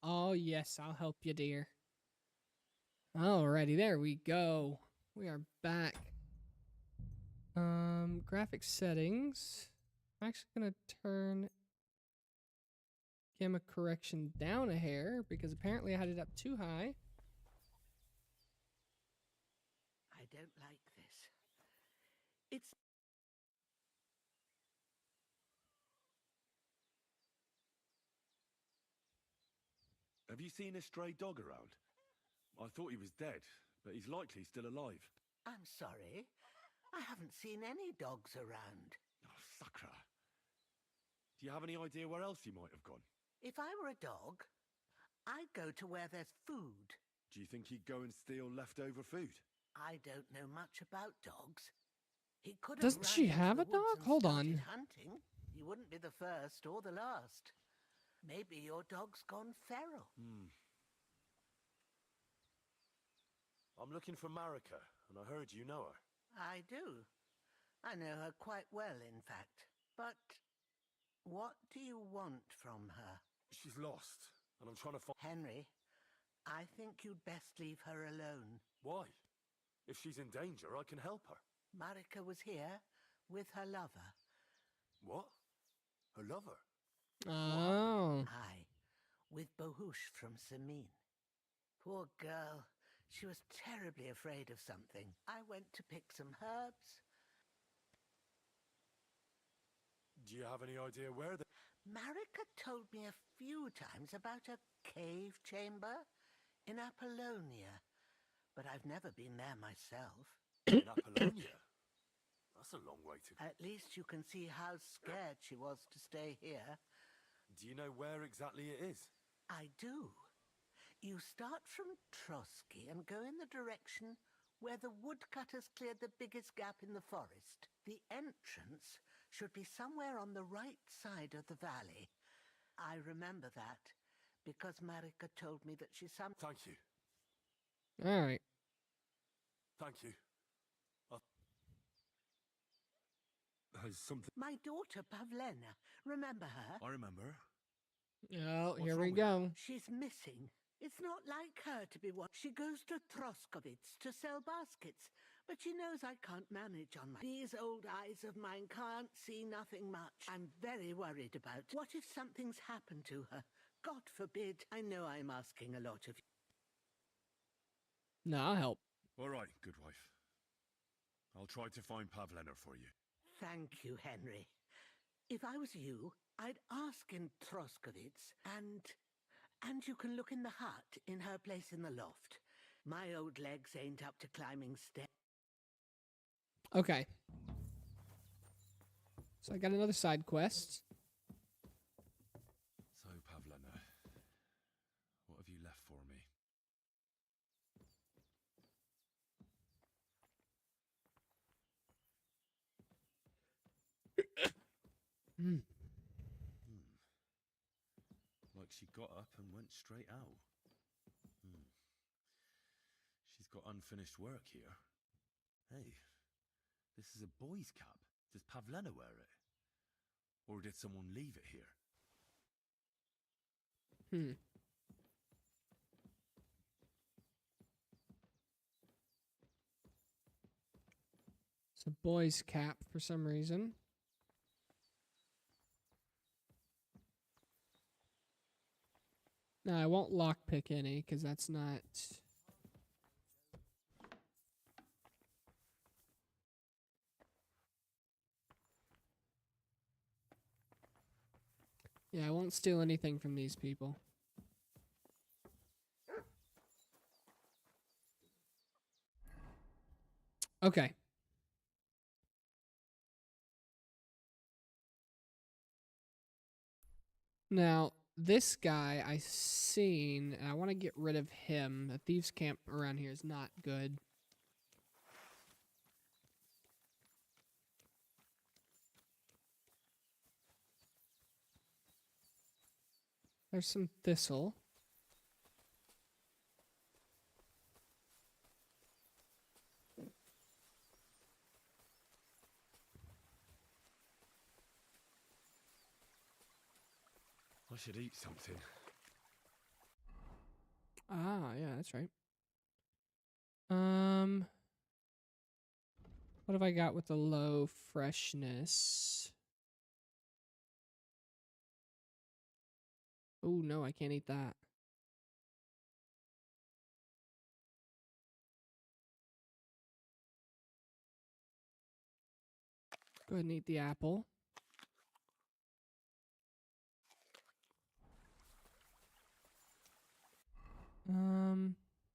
Oh, yes, I'll help you, dear. Alrighty, there we go. We are back. Graphic settings. I'm actually gonna turn gamma correction down a hair because apparently I had it up too high. I don't like this. It's... Have you seen a stray dog around? I thought he was dead, but he's likely still alive. I'm sorry. I haven't seen any dogs around. Oh, sucker. Do you have any idea where else he might have gone? If I were a dog, I'd go to where there's food. Do you think he'd go and steal leftover food? I don't know much about dogs. He could have Doesn't she run into have the a dog? woods and Hold started on. hunting. He wouldn't be the first or the last. Maybe your dog's gone feral. I'm looking for Marika, and I heard you know her. I do. I know her quite well, in fact. But what do you want from her? She's lost, and I'm trying to find... Henry, I think you'd best leave her alone. Why? If she's in danger, I can help her. Marika was here with her lover. What? Her lover? Oh. Aye, with Bohush from Samin. Poor girl. She was terribly afraid of something. I went to pick some herbs. Do you have any idea where they... Marika told me a few times about a cave chamber in Apollonia, but I've never been there myself. In Apollonia? That's a long way to... At least you can see how scared she was to stay here. Do you know where exactly it is? I do. You start from Trotsky and go in the direction where the woodcutters cleared the biggest gap in the forest. The entrance should be somewhere on the right side of the valley. I remember that because Marika told me that she Thank you. Alright. Thank you. Has something... My daughter Pavlena, remember her? I remember. Oh, What's here wrong we with go. She's missing. It's not like her to be what. She goes to Troskovitz to sell baskets, but she knows I can't manage on my... These old eyes of mine can't see nothing much. I'm very worried about... What if something's happened to her? God forbid. I know I'm asking a lot of you. No, I'll help. All right, good wife. I'll try to find Pavlena for you. Thank you, Henry. If I was you, I'd ask in Troskovitz, and you can look in the hut in her place in the loft. My old legs ain't up to climbing steps. Okay. So I got another side quest. So, Pavlena, what have you left for me? Like she got up and went straight out. She's got unfinished work here. Hey, this is a boy's cap. Does Pavlena wear it? Or did someone leave it here? It's a boy's cap for some reason. No, I won't lockpick any because that's not... Yeah, I won't steal anything from these people. Okay. Now, this guy I seen, and I want to get rid of him. The thieves' camp around here is not good. There's some thistle. I should eat something. Ah, yeah, that's right. What have I got with the low freshness? Oh, no, I can't eat that. Go ahead and eat the apple.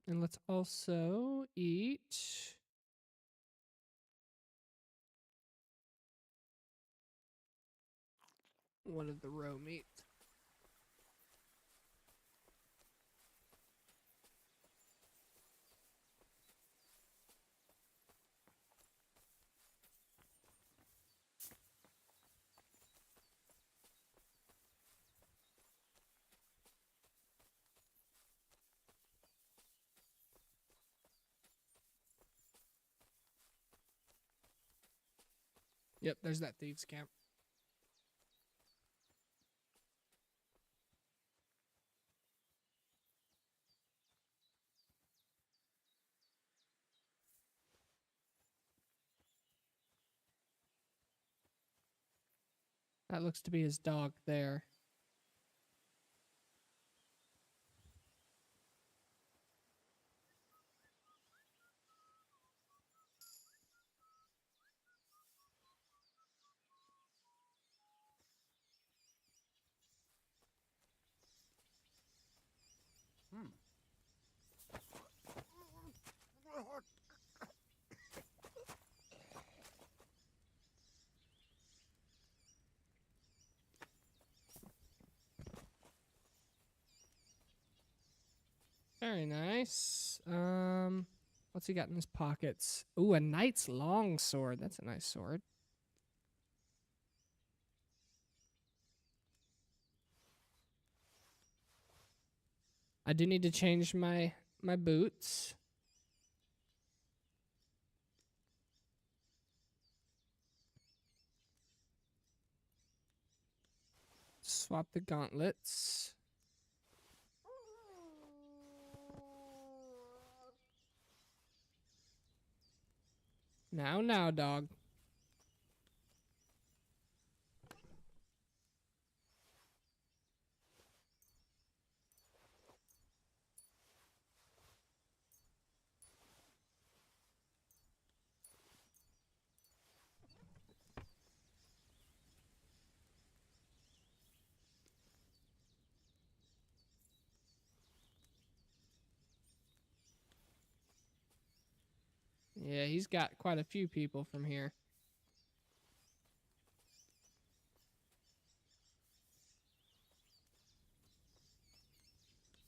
And let's also eat one of the roe meat. Yep, there's that thieves' camp. That looks to be his dog there. Very nice. What's he got in his pockets? Ooh, a knight's long sword. That's a nice sword. I do need to change my boots. Swap the gauntlets. Now, dog. Yeah, he's got quite a few people from here.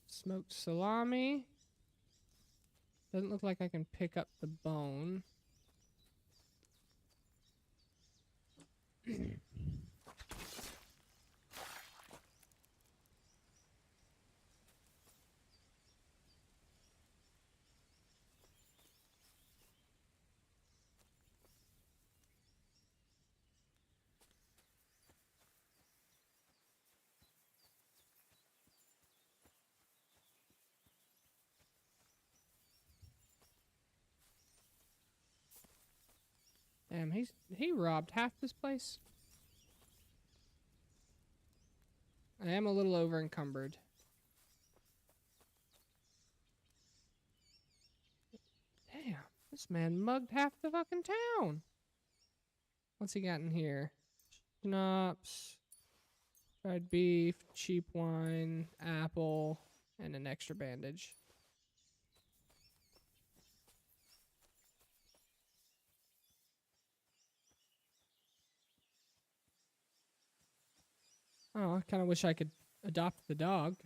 Smoked salami. Doesn't look like I can pick up the bone. Damn, he robbed half this place. I am a little over encumbered. Damn, this man mugged half the fucking town. What's he got in here? Schnapps, fried beef, cheap wine, apple, and an extra bandage. Oh, I kind of wish I could adopt the dog.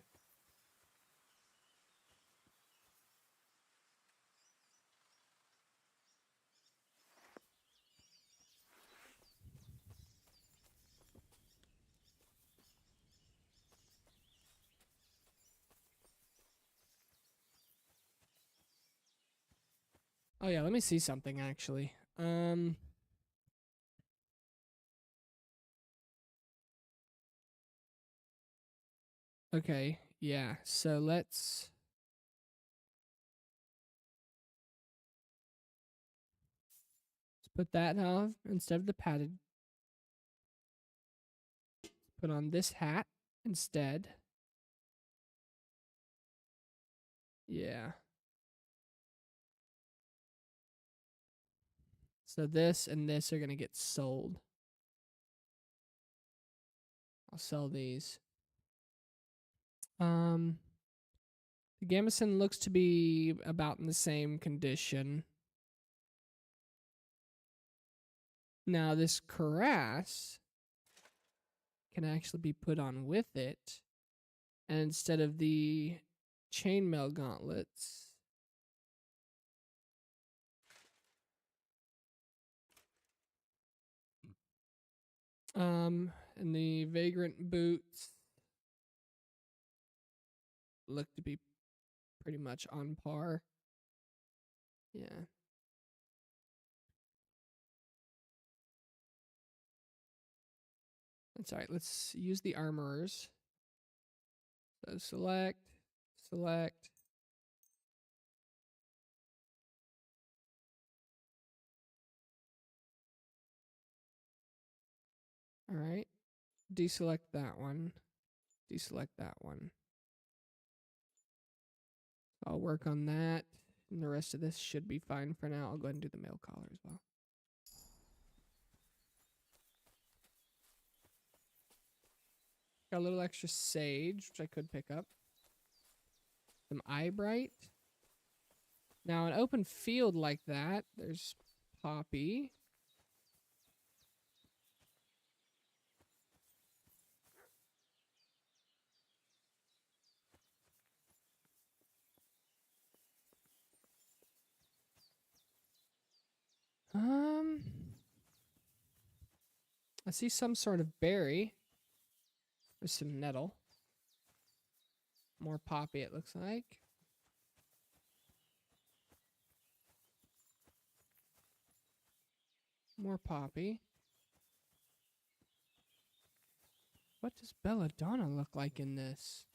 Oh yeah, let me see something actually. Okay, yeah. So let's Put that on instead of the padded. Put on this hat instead. Yeah. So this and this are going to get sold. I'll sell these. The gambeson looks to be about in the same condition. Now this cuirass can actually be put on with it. And instead of the chainmail gauntlets, and the vagrant boots look to be pretty much on par. Yeah. That's all right. Let's use the armorers. So select. All right. Deselect that one. Deselect that one. I'll work on that. And the rest of this should be fine for now. I'll go ahead and do the mail collar as well. Got a little extra sage, which I could pick up. Some eyebright. Now, an open field like that, there's poppy. I see some sort of berry. There's some nettle. More poppy, it looks like. More poppy. What does belladonna look like in this?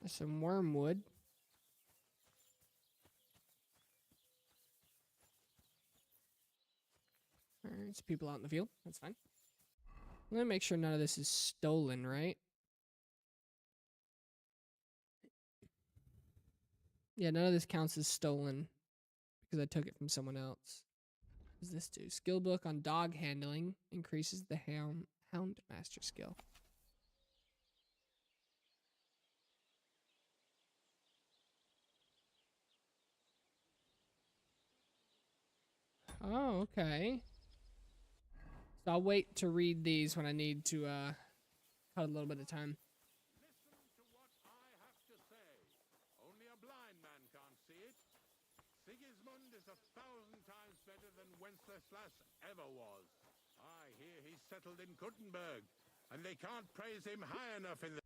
There's some wormwood. Alright, there's people out in the field. That's fine. Let me make sure none of this is stolen, right? Yeah, none of this counts as stolen because I took it from someone else. What does this do? Skill book on dog handling increases the hound master skill. Oh, okay. So I'll wait to read these when I need to cut a little bit of time. Listen to what I have to say. Only a blind man can't see it. Sigismund is 1,000 times better than Wenceslas ever was. I hear he's settled in Kuttenberg, and they can't praise him high enough in the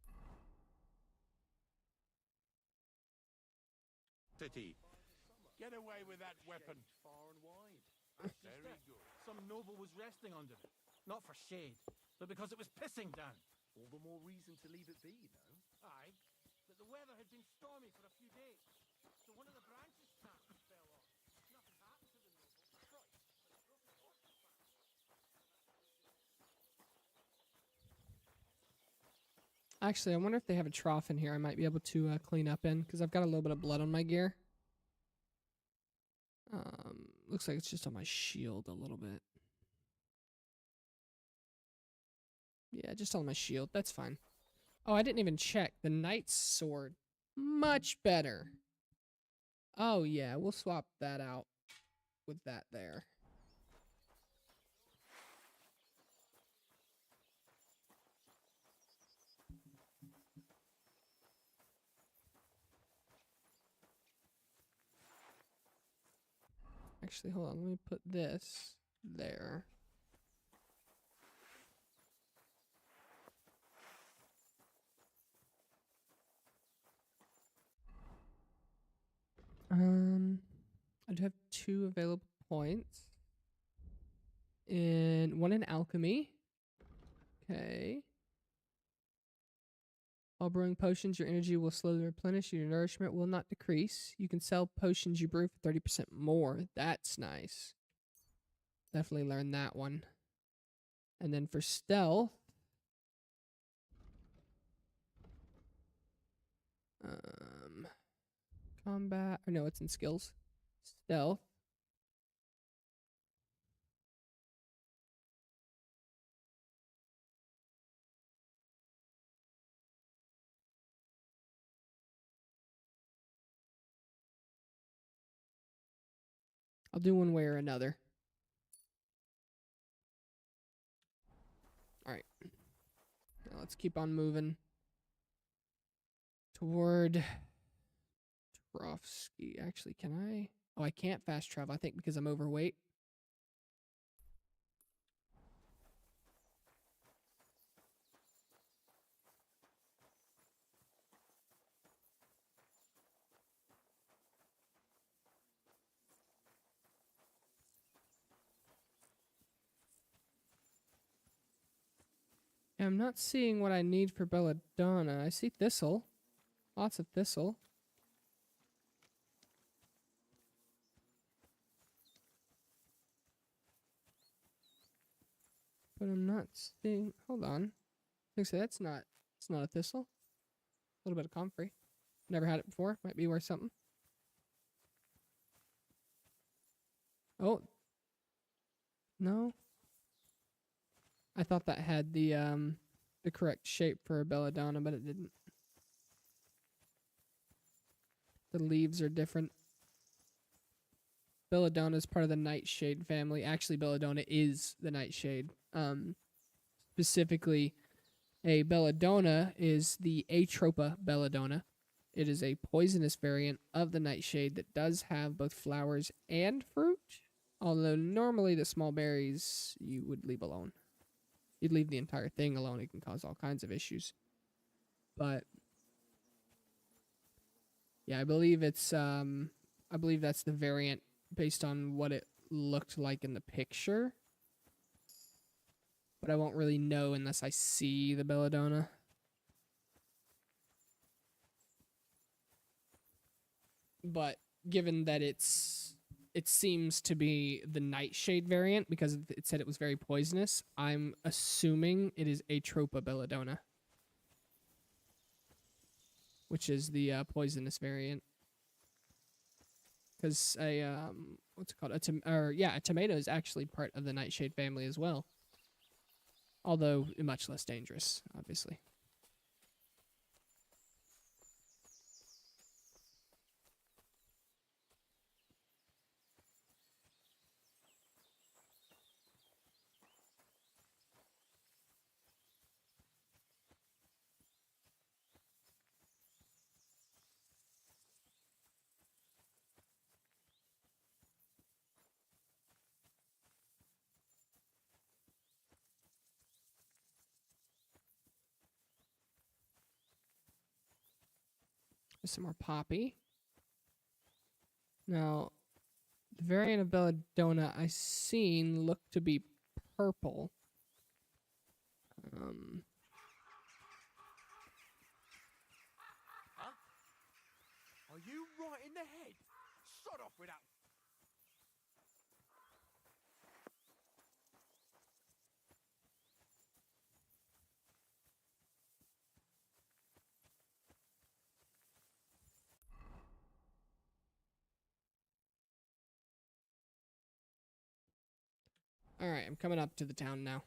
city. Get away with that weapon. Far and wide. Very good. Some noble was resting under it. Not for shade, but because it was pissing down. All the more reason to leave it be, you know. Aye, but the weather had been stormy for a few days, so one of the branches snapped and fell off. Nothing happened to the noble. Christ, but it broke a horse's back. Actually, I wonder if they have a trough in here I might be able to clean up in, because I've got a little bit of blood on my gear. Looks like it's just on my shield a little bit. Yeah, just on my shield. That's fine. Oh, I didn't even check. The knight's sword. Much better. Oh, yeah, we'll swap that out with that there. Actually, hold on. Let me put this there. I do have 2 available points. One in alchemy. Okay. While brewing potions, your energy will slowly replenish. Your nourishment will not decrease. You can sell potions you brew for 30% more. That's nice. Definitely learned that one. And then for stealth, combat, or no, it's in skills. Stealth. I'll do one way or another. All right. Now let's keep on moving toward Trovsky. Actually, can I? Oh, I can't fast travel, I think, because I'm overweight. I'm not seeing what I need for belladonna. I see thistle. Lots of thistle. But I'm not seeing... Hold on. I think that's not... It's not a thistle. A little bit of comfrey. Never had it before. Might be worth something. Oh. No. I thought that had the correct shape for a belladonna, but it didn't. The leaves are different. Belladonna is part of the nightshade family. Actually, belladonna is the nightshade. Specifically, a belladonna is the Atropa belladonna. It is a poisonous variant of the nightshade that does have both flowers and fruit. Although normally the small berries you would leave alone. You'd leave the entire thing alone. It can cause all kinds of issues. But yeah, I believe it's I believe that's the variant based on what it looked like in the picture. But I won't really know unless I see the belladonna. But given that it seems to be the nightshade variant because it said it was very poisonous, I'm assuming it is Atropa belladonna, which is the poisonous variant. Because what's it called? A tomato is actually part of the nightshade family as well. Although much less dangerous, obviously. There's some more poppy. Now, the variant of belladonna I seen looked to be purple. Huh? Are you right in the head? Sod off with that. Alright, I'm coming up to the town now.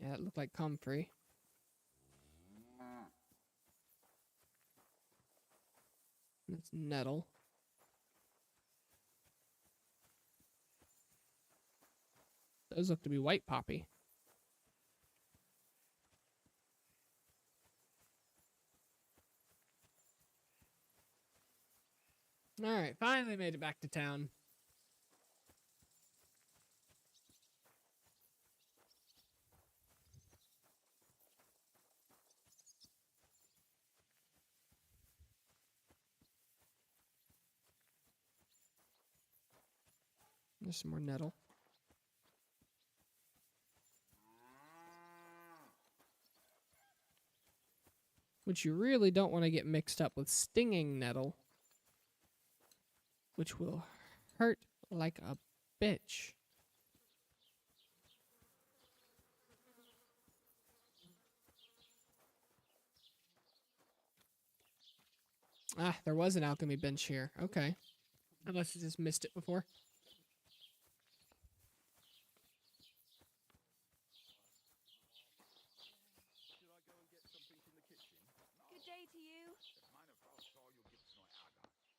Yeah, it looked like comfrey. That's nettle. Those look to be white poppy. Alright, finally made it back to town. There's some more nettle. Which you really don't want to get mixed up with stinging nettle, which will hurt like a bitch. Ah, there was an alchemy bench here. Okay. Unless I just missed it before. Good day to you.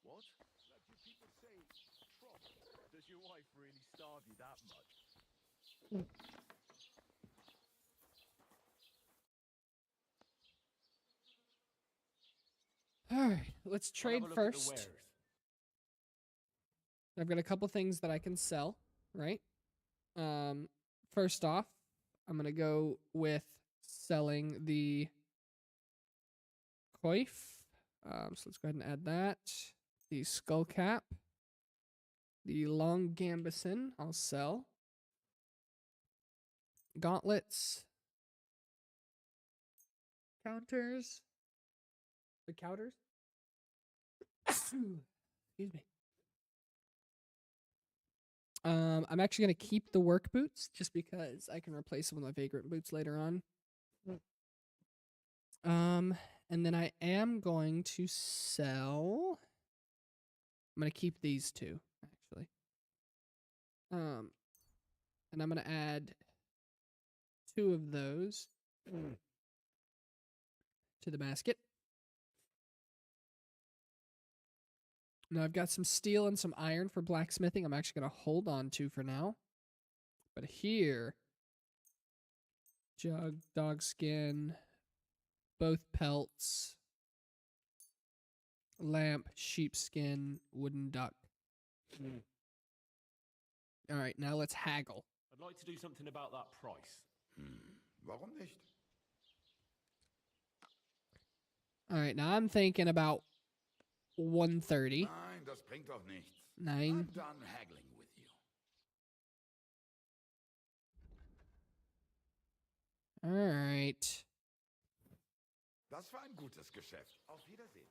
What? That you people say trouble? Does your wife really starve you that much? Alright, let's I'll have trade a look at the first. wares. I've got a couple things that I can sell, right? First off, I'm gonna go with selling the coif. So let's go ahead and add that. The skull cap. The long gambeson, I'll sell. Gauntlets. Counters. The counters. Excuse me. I'm actually gonna keep the work boots just because I can replace them with my vagrant boots later on. And then I am going to sell. I'm gonna keep these two actually. And I'm gonna add 2 of those to the basket. Now I've got some steel and some iron for blacksmithing. I'm actually gonna hold on to for now. But here, jug, dog skin, both pelts, lamp, sheepskin, wooden duck. All right, now let's haggle. I'd like to do something about that price. Warum nicht? All right, now I'm thinking about 130. Nein, das bringt doch nichts. 9. I'm done haggling with you. All right. Das war ein gutes Geschäft. Auf Wiedersehen.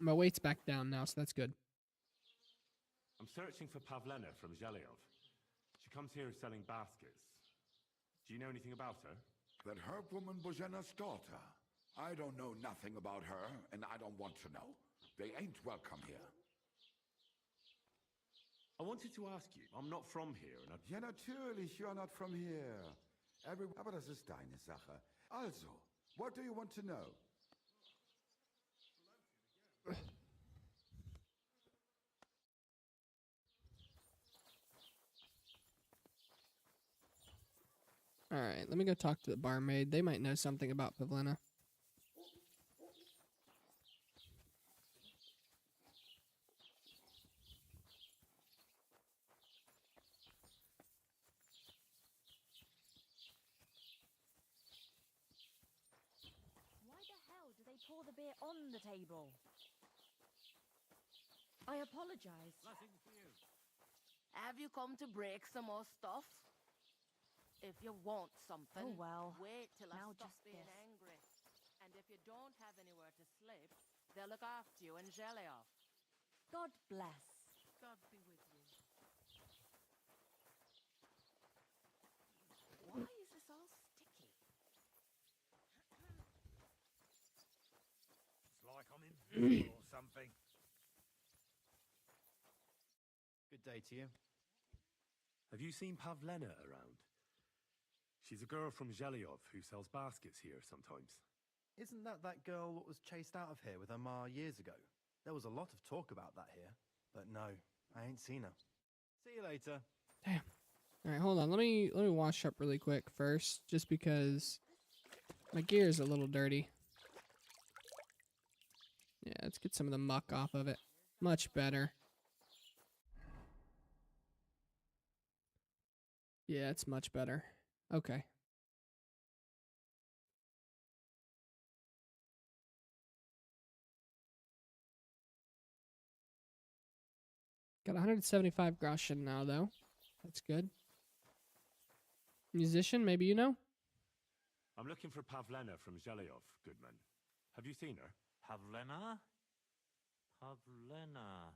My weight's back down now, so that's good. I'm searching for Pavlena from Zhelyov. She comes here selling baskets. Do you know anything about her? That herb woman Božena's daughter. I don't know nothing about her, and I don't want to know. They ain't welcome here. I wanted to ask you. I'm not from here, and Ja, natürlich, you're not from here. Aber das ist deine Sache. Also, what do you want to know? All right, let me go talk to the barmaid. They might know something about Pavlena. Why the hell do they pour the beer on the table? I apologize. Nothing for you. Have you come to break some more stuff? If you want something, Oh, well. wait till I Now stop just being this. angry. And if you don't have anywhere to sleep, they'll look after you in Zhelyov. God bless. God be with you. Why is this all sticky? It's like I'm invisible or something. Good day to you. have you seen Pavlena around? She's a girl from Zhelyov who sells baskets here sometimes. Isn't that girl that was chased out of here with her ma years ago? There was a lot of talk about that here, but no, I ain't seen her. See you later. Damn. All right, hold on. Let me wash up really quick first, just because my gear is a little dirty. Yeah, let's get some of the muck off of it. Much better. Yeah, it's much better. Okay. Got 175 groschen now, though. That's good. Musician, maybe you know? I'm looking for Pavlena from Zhelyov, Goodman. Have you seen her? Pavlena? Pavlena.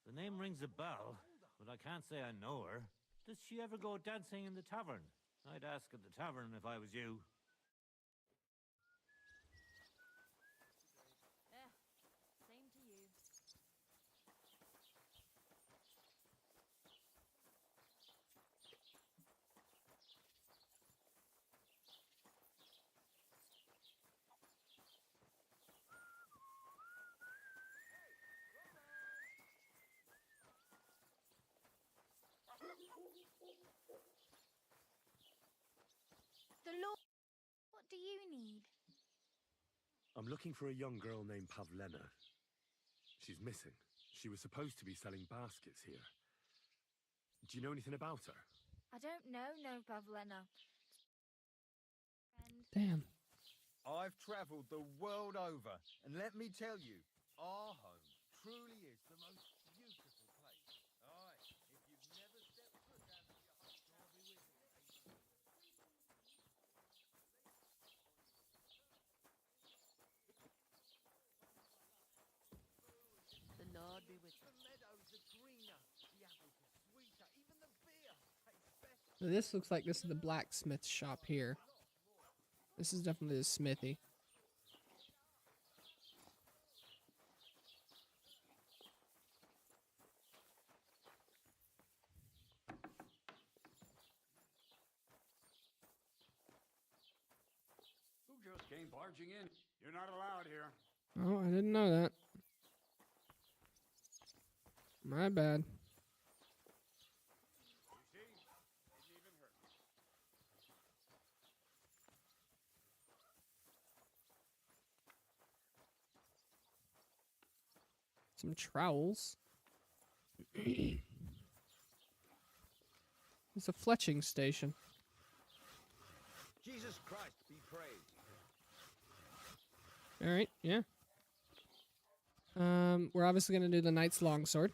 The name rings a bell, but I can't say I know her. Does she ever go dancing in the tavern? I'd ask at the tavern if I was you. Same to you. The Lord, what do you need? I'm looking for a young girl named Pavlena. She's missing. She was supposed to be selling baskets here. Do you know anything about her? I don't know, no, Pavlena. Damn. I've travelled the world over, and let me tell you, our home truly is the most beautiful place. Aye, if you've never stepped foot out of your home, God be with you. The Lord be with you. The meadows are greener, the apples are sweeter, even the beer tastes better. Now, this looks like this is the blacksmith shop here. This is definitely the smithy. Who just came barging in? You're not allowed here. Oh, I didn't know that. My bad. You see? Didn't even hurt me. Some trowels. It's a fletching station. Jesus Christ be praised. All right, yeah. We're obviously gonna do the knight's longsword.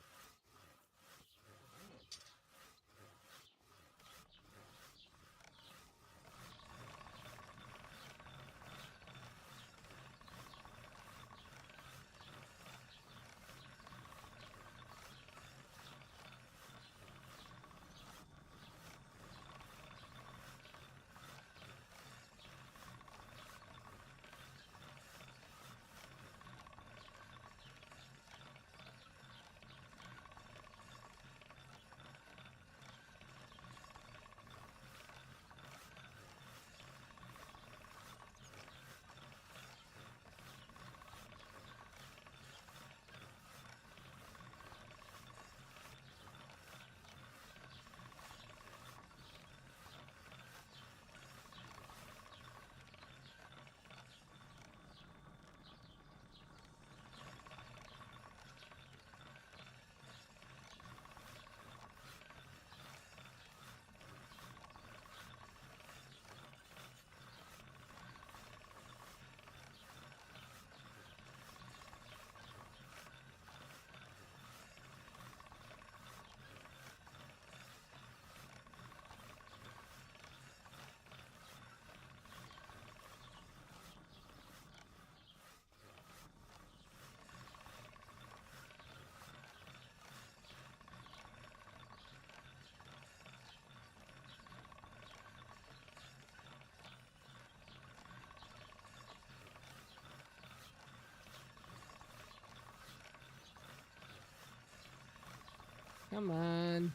Come on.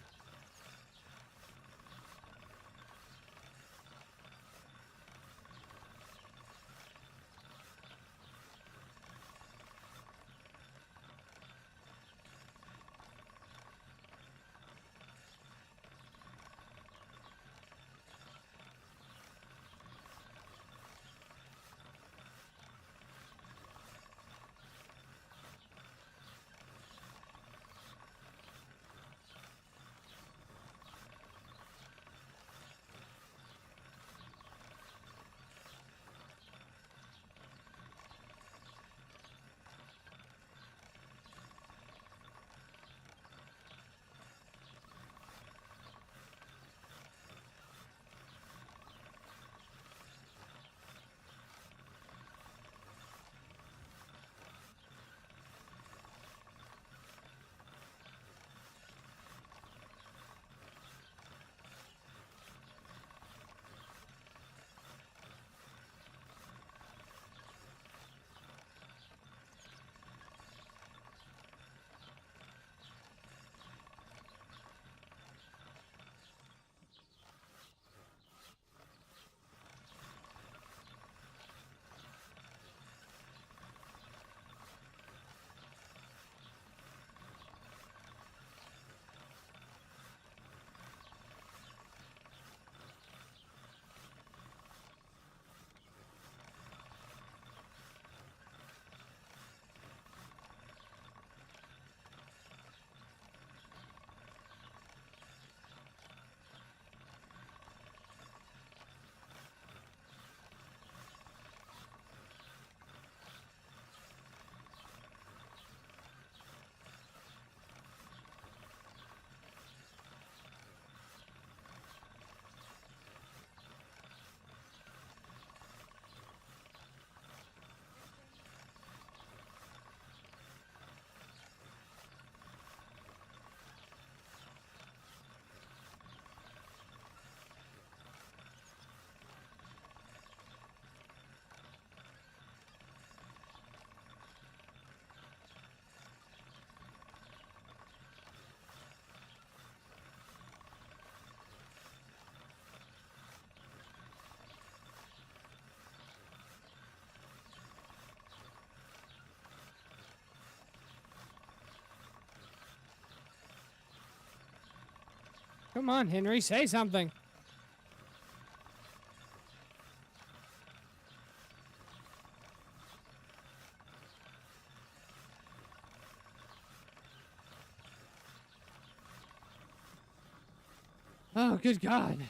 Come on, Henry, say something. Oh, good God.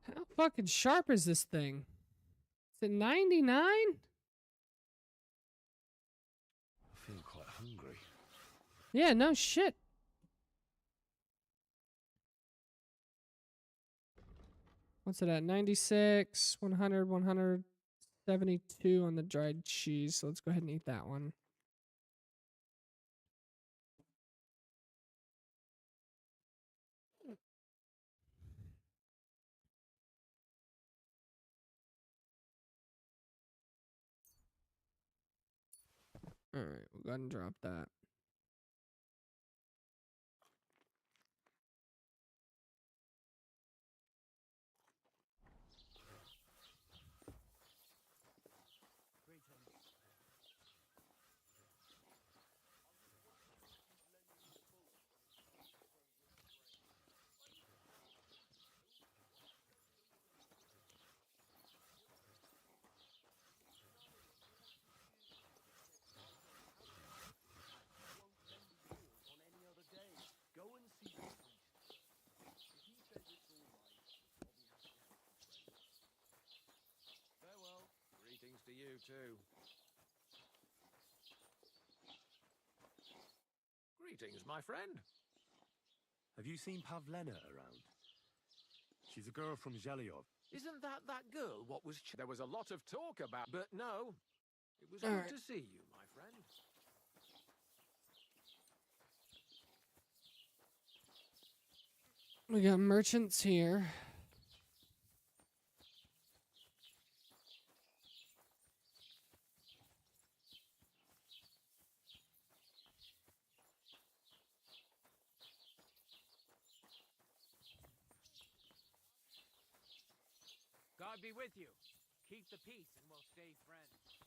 How fucking sharp is this thing? Is it 99? I feel quite hungry. Yeah, no shit. What's it at? 96, 100, 172 on the dried cheese. So let's go ahead and eat that one. All right, we'll go ahead and drop that. Farewell. Greetings to you too. Greetings, my friend. Have you seen Pavlena around? She's a girl from Zhelyov. Isn't that girl what was... There was a lot of talk about... But no. It was All good right. to see you, my friend. We got merchants here. God be with you. Keep the peace and we'll stay friends.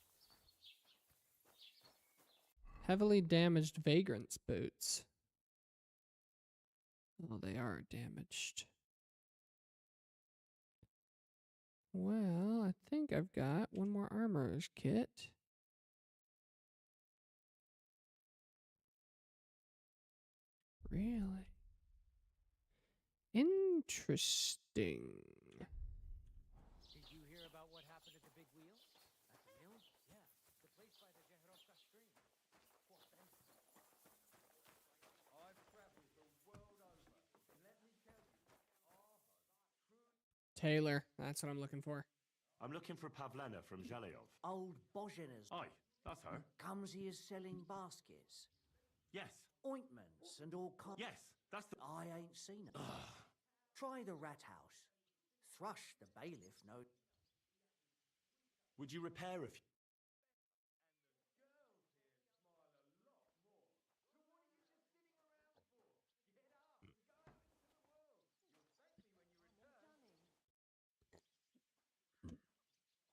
Heavily damaged vagrant's boots. Oh, they are damaged. Well, I think I've got one more armorer's kit. Really? Interesting. Did you hear about what happened at the big wheel? At the mill? Yeah. The place by the Jeherovka stream. Poor fence. I've traveled the world over, and let me tell you, our home truly... Taylor, that's what I'm looking for. I'm looking for Pavlena from Zhelyov. Old Bozhena's Aye, that's her. comes here selling baskets, Yes, ointments, and all kinds. yes, that's the... I ain't seen her. Try the rat house. Thrush the bailiff, no. Would you repair a few?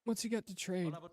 What's he got to trade? I'll have a...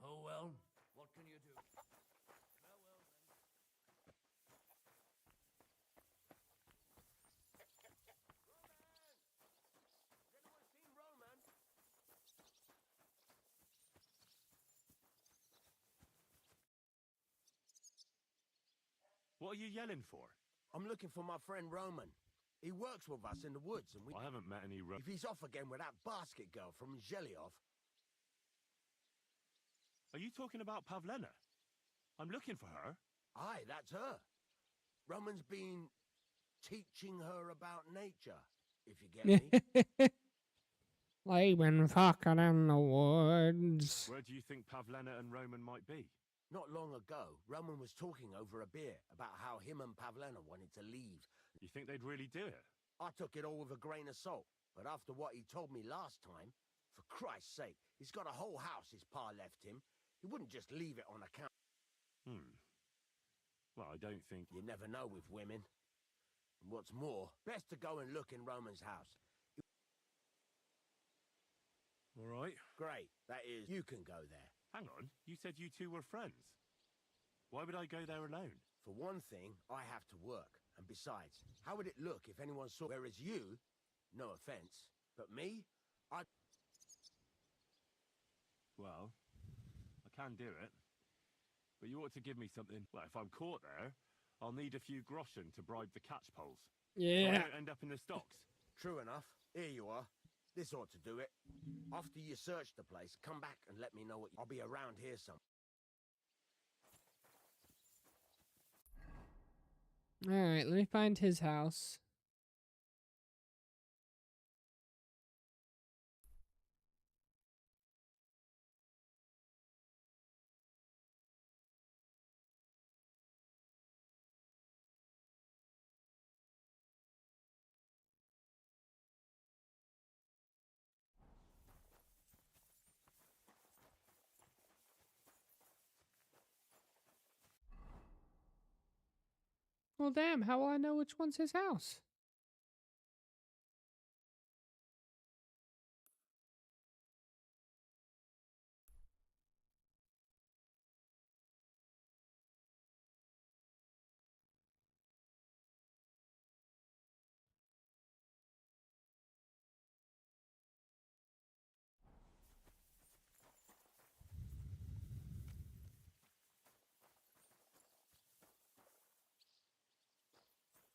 Oh well, what can you do? Farewell then. What are you yelling for? I'm looking for my friend Roman. He works with us in the woods, and I haven't met any if he's off again with that basket girl from Zhelyov, Are you talking about Pavlena? I'm looking for her. aye, that's her. Roman's been teaching her about nature, if you get me. They've been fucking in the woods. Where do you think Pavlena and Roman might be? Not long ago, Roman was talking over a beer about how him and Pavlena wanted to leave. You think they'd really do it? I took it all with a grain of salt, but after what he told me last time, for Christ's sake, he's got a whole house his pa left him. He wouldn't just leave it on account. Well, I don't think... You never know with women. And what's more, best to go and look in Roman's house. All right. Great, that is, you can go there. Hang on, you said you two were friends. Why would I go there alone? For one thing, I have to work. And besides, how would it look if anyone saw... Whereas you, no offense, but me, Well, I can do it. But you ought to give me something. Well, if I'm caught there, I'll need a few groschen to bribe the catchpoles. So I Yeah. don't end up in the stocks. True enough. Here you are. This ought to do it. After you search the place, come back and let me know what... I'll be around here some. Alright, let me find his house. Well, damn, how will I know which one's his house?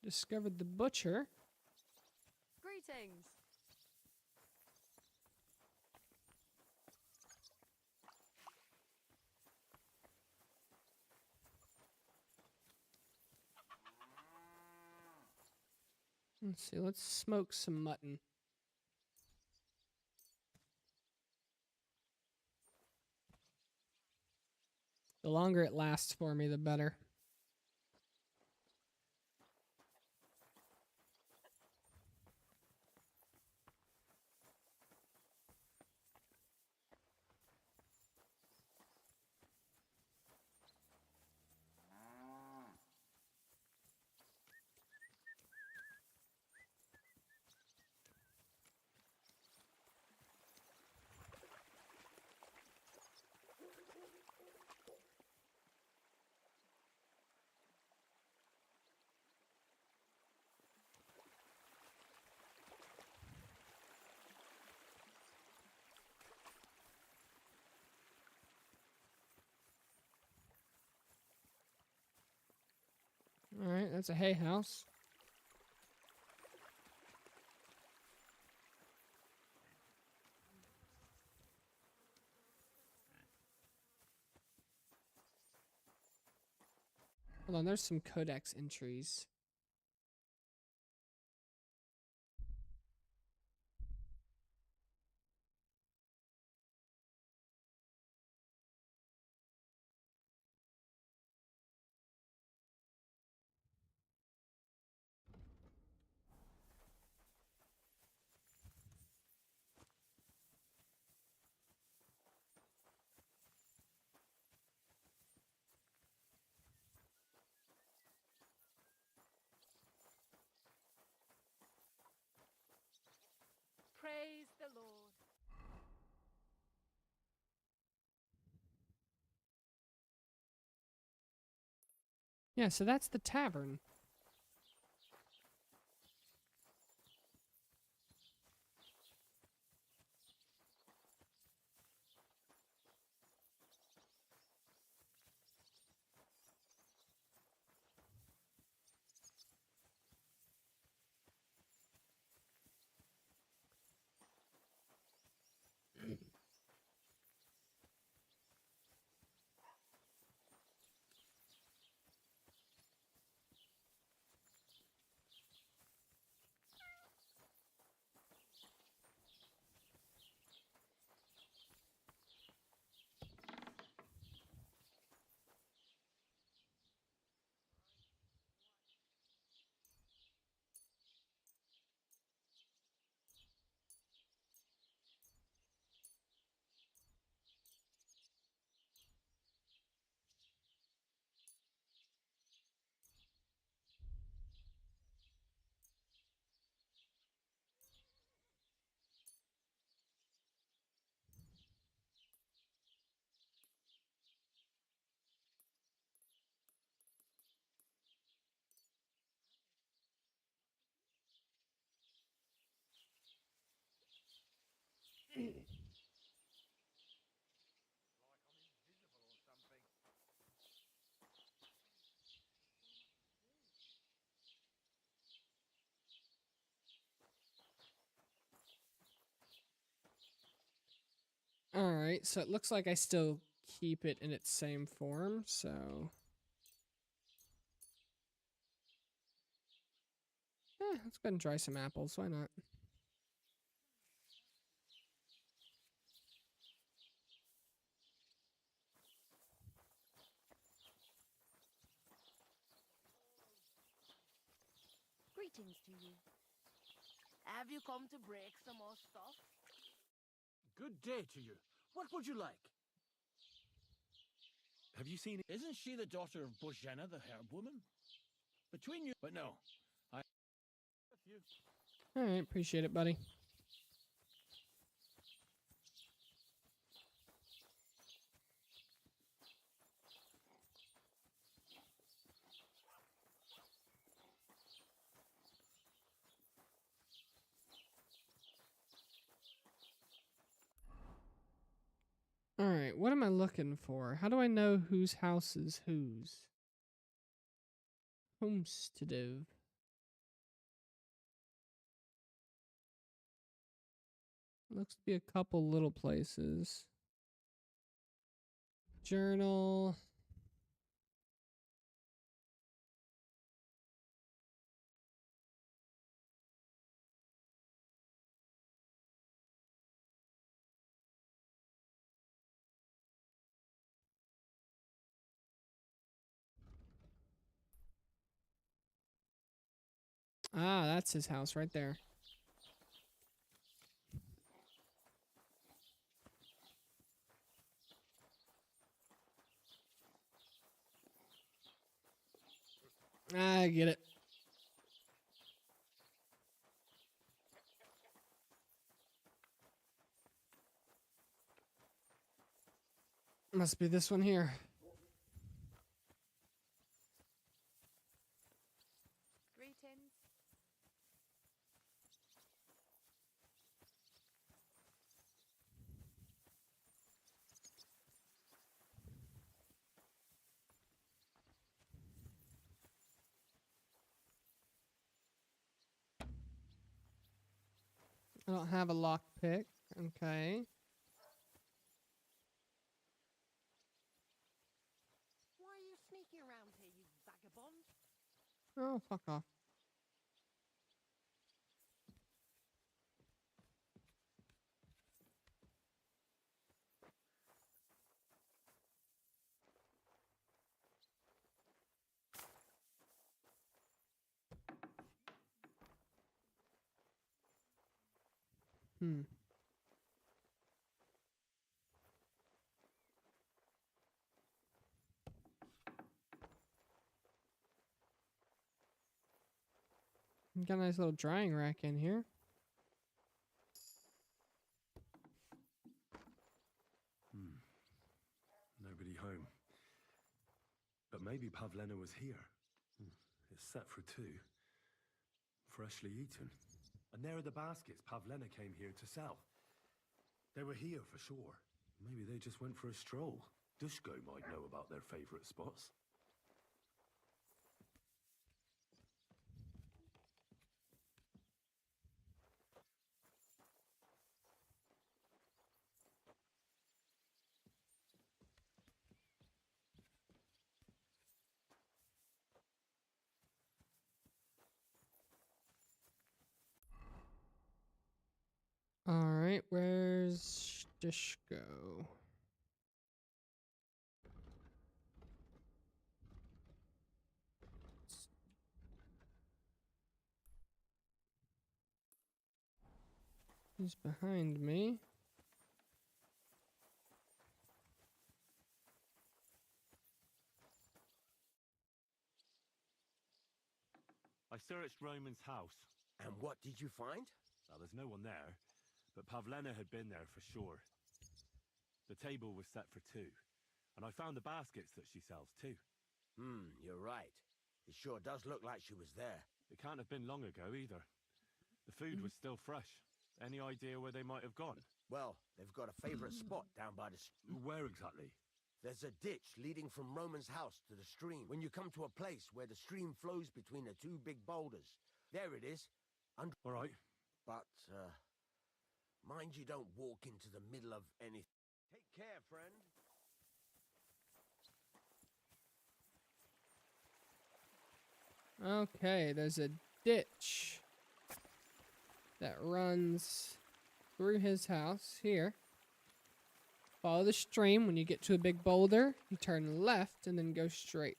Discovered the butcher. Greetings. Let's see, let's smoke some mutton. The longer it lasts for me, the better. That's a hay house. Hold on, there's some codex entries. Praise the Lord. Yeah, so that's the tavern. Alright, so it looks like I still keep it in its same form, so... let's go ahead and dry some apples, why not? Greetings to you. Have you come to break some more stuff? Good day to you. What would you like? Have you seen it? Isn't she the daughter of Bojana, the herb woman? Between you... But no. Alright, appreciate it, buddy. Alright, what am I looking for? How do I know whose house is whose? Homestead. Looks to be a couple little places. Journal. Ah, that's his house right there. I get it. Must be this one here. Greetings. I don't have a lockpick. Okay. Why are you sneaking around here, you vagabond? Oh, fuck off. Hmm. Got a nice little drying rack in here. Nobody home. But maybe Pavlena was here. It's set for 2. Freshly eaten. And there are the baskets Pavlena came here to sell. They were here for sure. Maybe they just went for a stroll. Dushko might know about their favorite spots. Alright, where's Dishko? He's behind me. I searched Roman's house. And what did you find? Well, there's no one there, but Pavlena had been there for sure. The table was set for 2, and I found the baskets that she sells too. You're right. It sure does look like she was there. It can't have been long ago either. The food was still fresh. Any idea where they might have gone? Well, they've got a favorite spot down by the... Where exactly? There's a ditch leading from Roman's house to the stream. When you come to a place where the stream flows between the 2 big boulders, there it is. All right. But, mind you don't walk into the middle of anything. Take care, friend. Okay, there's a ditch that runs through his house here. Follow the stream. When you get to a big boulder, you turn left and then go straight.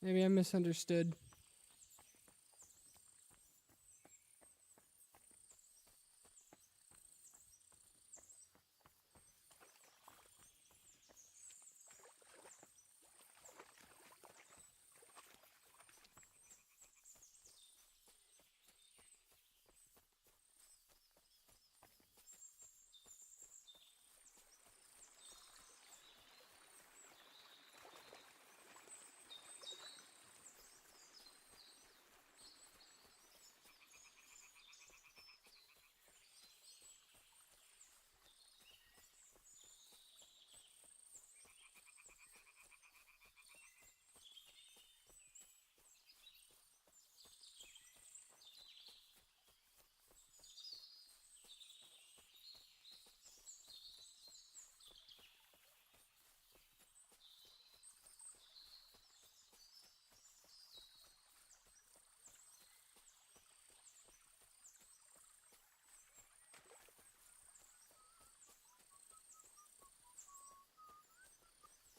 Maybe I misunderstood.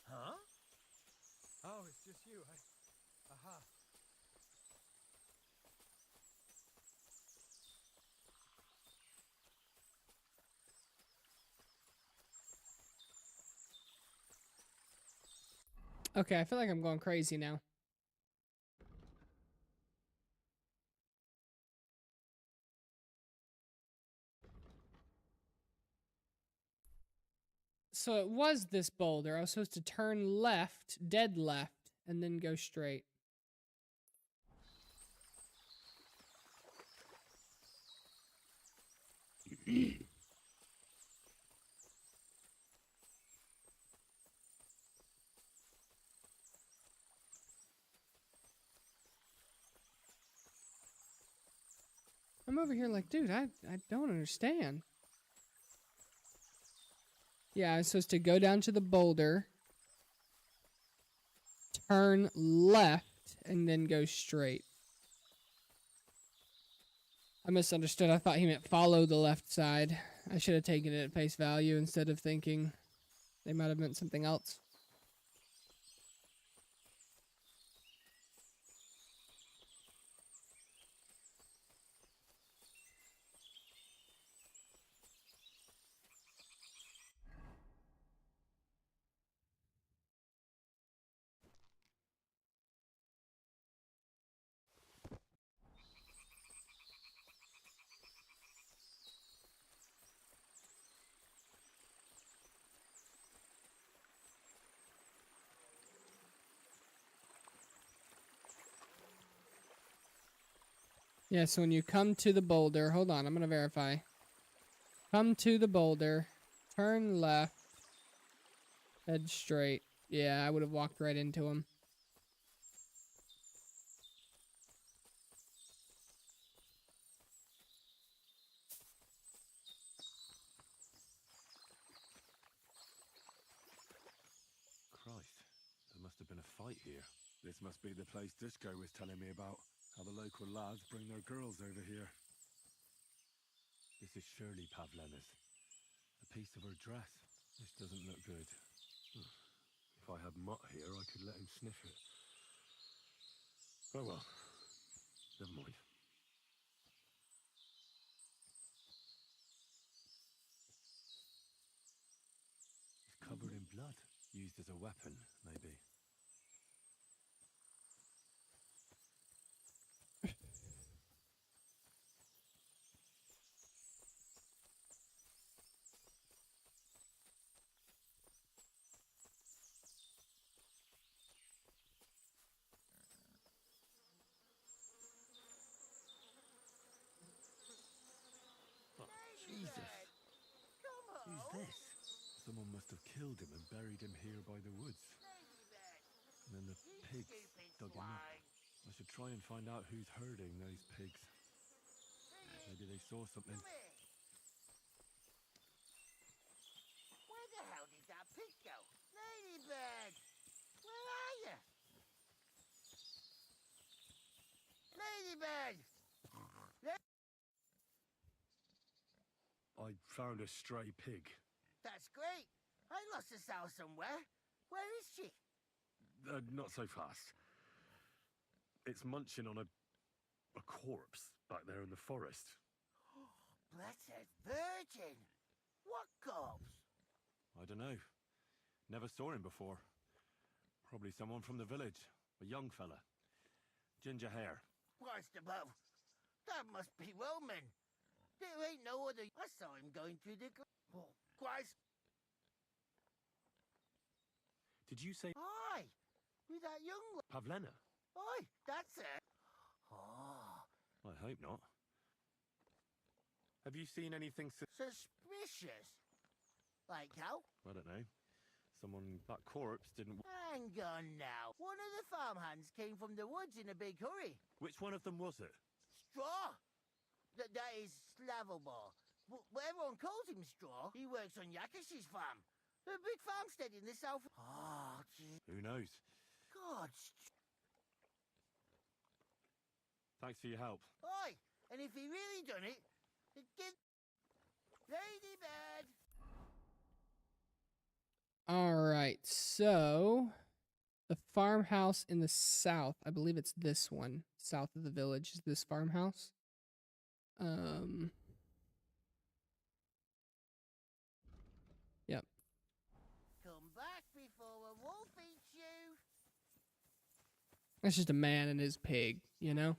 Huh? Oh, it's just you, eh? Aha. Okay, I feel like I'm going crazy now. So it was this boulder. I was supposed to turn left, dead left, and then go straight. I'm over here like, dude, I don't understand. Yeah, I was supposed to go down to the boulder, turn left, and then go straight. I misunderstood. I thought he meant follow the left side. I should have taken it at face value instead of thinking they might have meant something else. Yeah, so when you come to the boulder, hold on, I'm going to verify. Come to the boulder, turn left, head straight. Yeah, I would have walked right into him. Christ, there must have been a fight here. This must be the place Disco was telling me about. How the local lads bring their girls over here. This is surely Pavlena's. A piece of her dress. This doesn't look good. If I had Mutt here, I could let him sniff it. Oh well. Never mind. It's covered in blood. Used as a weapon, maybe. Oh, Jesus. Who's this? Someone must have killed him and buried him here by the woods. And then the pigs dug him up. I should try and find out who's herding those pigs. Maybe they saw something. Where the hell did that pig go? Ladybird! Where are you? Ladybird! I found a stray pig. That's great. I lost a sow somewhere. Where is she? Not so fast. It's munching on a corpse back there in the forest. Blessed Virgin! What corpse? I don't know. Never saw him before. Probably someone from the village. A young fella. Ginger hair. Christ above. That must be Roman. There ain't no other. I saw him going through the. Oh, Christ. Did you say Aye, with that young. Pavlena? Aye, that's it. Oh. I hope not. Have you seen anything Suspicious? Like how? I don't know. That corpse didn't... Hang on now. One of the farmhands came from the woods in a big hurry. Which one of them was it? Straw. That is Slavobor. But everyone calls him Straw. He works on Yakish's farm. A big farmstead in the south. Oh, gee. Who knows? God. Thanks for your help. Aye, and if he really done it, get... Ladybird! All right, so the farmhouse in the south, I believe it's this one, south of the village, is this farmhouse. Yep. Come back before a wolf eats you. That's just a man and his pig, you know?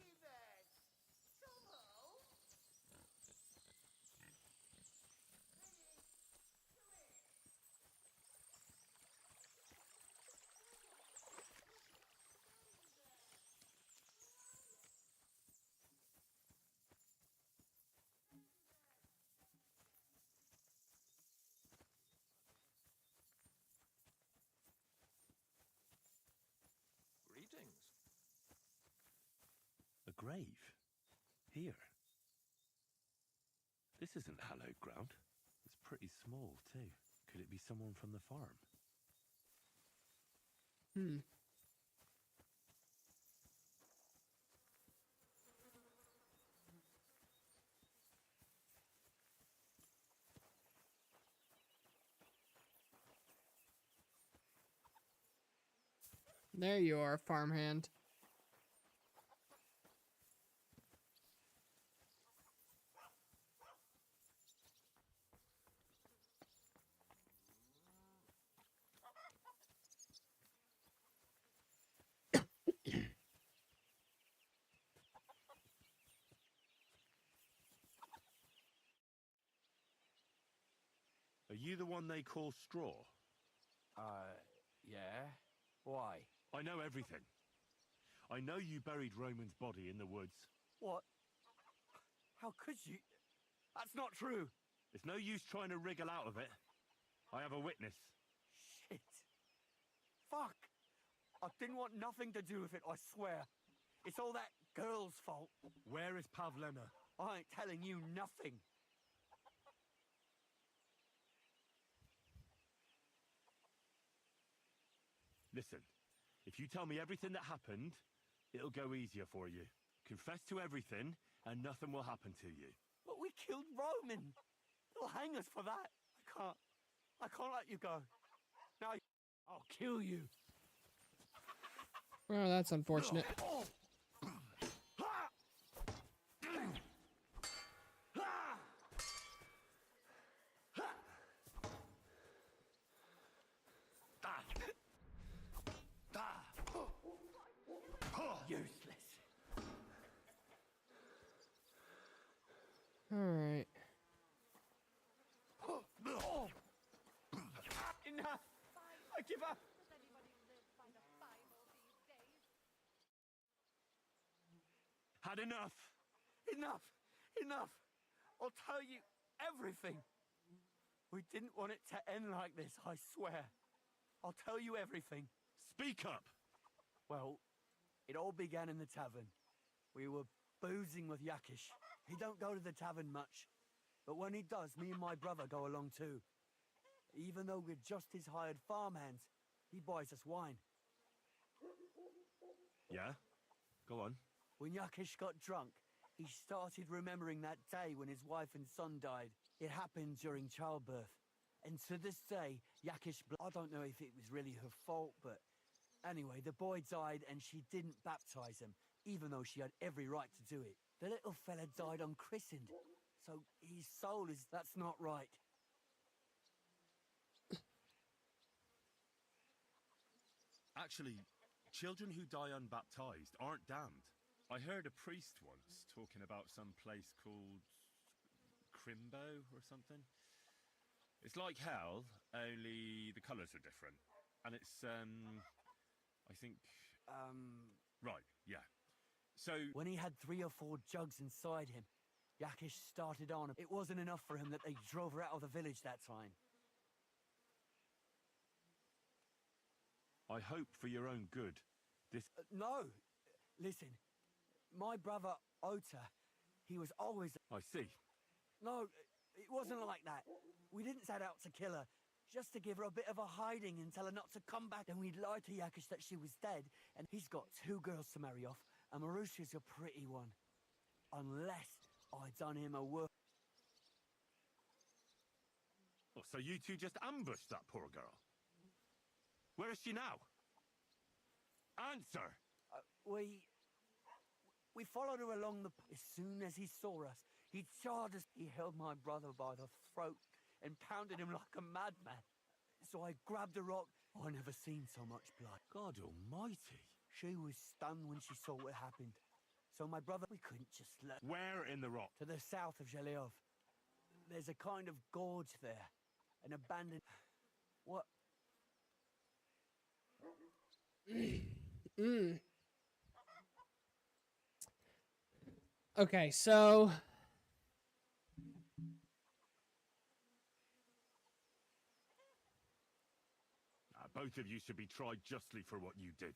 Greetings. A grave? Here? This isn't hallowed ground. It's pretty small, too. Could it be someone from the farm? There you are, farmhand. Are you the one they call Straw? Yeah? Why? I know everything. I know you buried Roman's body in the woods. What? How could you? That's not true. It's no use trying to wriggle out of it. I have a witness. Shit. Fuck. I didn't want nothing to do with it, I swear. It's all that girl's fault. Where is Pavlena? I ain't telling you nothing. Listen, if you tell me everything that happened, it'll go easier for you. Confess to everything, and nothing will happen to you. But we killed Roman. They'll hang us for that. I can't let you go. Now, I'll kill you. Well, that's unfortunate. Useless. All right. Enough! I give up! Had enough! Enough! Enough! I'll tell you everything! We didn't want it to end like this, I swear. I'll tell you everything. Speak up! Well, it all began in the tavern. We were boozing with Yakish. He don't go to the tavern much. But when he does, me and my brother go along too. Even though we're just his hired farmhands, he buys us wine. Yeah? Go on. When Yakish got drunk, he started remembering that day when his wife and son died. It happened during childbirth. And to this day, Yakish... I don't know if it was really her fault, but Anyway, the boy died and she didn't baptize him, even though she had every right to do it. The little fella died unchristened, so his soul is... That's not right. Actually, children who die unbaptized aren't damned. I heard a priest once talking about some place called Crimbo or something. It's like hell, only the colours are different. And it's, I think... Right, yeah. So... When he had 3 or 4 jugs inside him, Yakish started on. It wasn't enough for him that they drove her out of the village that time. I hope for your own good. This... No! Listen, my brother, Ota, he was always... I see. No, it wasn't like that. We didn't set out to kill her, just to give her a bit of a hiding and tell her not to come back. Then we'd lied to Yakish that she was dead, and he's got 2 girls to marry off, and Marusha's a pretty one. Unless I done him a work. Oh, so you two just ambushed that poor girl? Where is she now? Answer! We followed her along the... As soon as he saw us, he charged us. He held my brother by the throat and pounded him like a madman. So I grabbed a rock. I never seen so much blood. God almighty. She was stunned when she saw what happened. So my brother, we couldn't just let... Where in the rock? To the south of Zheleov. There's a kind of gorge there. An abandoned... What? Okay, so... Both of you should be tried justly for what you did.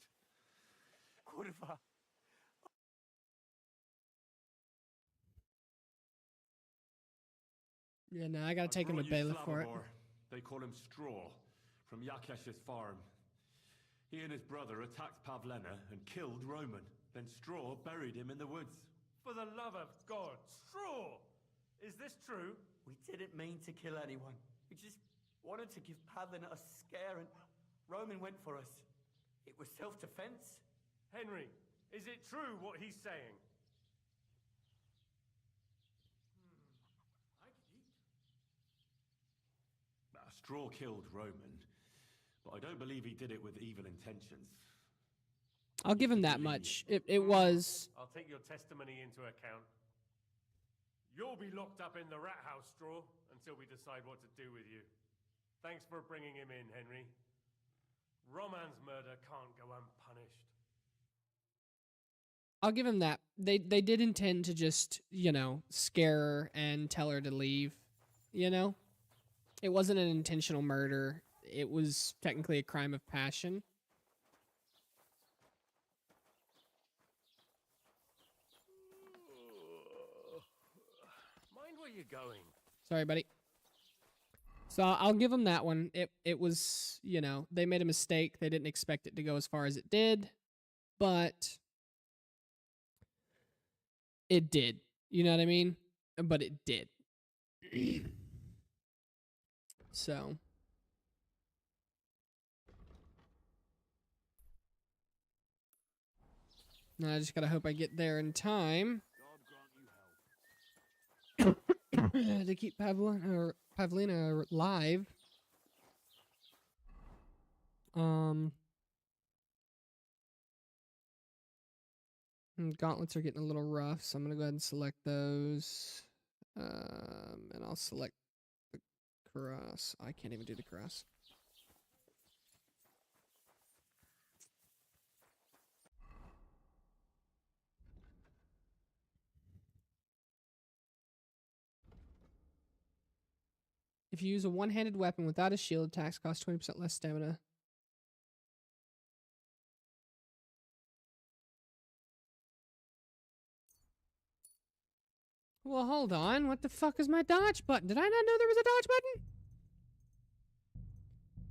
Kurva. Yeah, no, I gotta take him to bailiff for it. They call him Straw, from Yakesh's farm. He and his brother attacked Pavlena and killed Roman. Then Straw buried him in the woods. For the love of God, Straw! Is this true? We didn't mean to kill anyone. We just wanted to give Pavlena a scare, and Roman went for us. It was self-defense. Henry, is it true what he's saying? I could eat. Straw killed Roman, but I don't believe he did it with evil intentions. I'll give him that much. It was... I'll take your testimony into account. You'll be locked up in the rat house, Straw, until we decide what to do with you. Thanks for bringing him in, Henry. Roman's murder can't go unpunished. I'll give him that. They did intend to just, you know, scare her and tell her to leave, you know? It wasn't an intentional murder. It was technically a crime of passion. Mind where you're going. Sorry, buddy. So I'll give them that one. It was, you know, they made a mistake. They didn't expect it to go as far as it did, but it did. You know what I mean? But it did. So now I just gotta hope I get there in time to keep Pavlina alive. Gauntlets are getting a little rough, so I'm gonna go ahead and select those. And I'll select the cross. I can't even do the cross. If you use a one-handed weapon without a shield, attacks cost 20% less stamina. Well, hold on. What the fuck is my dodge button? Did I not know there was a dodge button?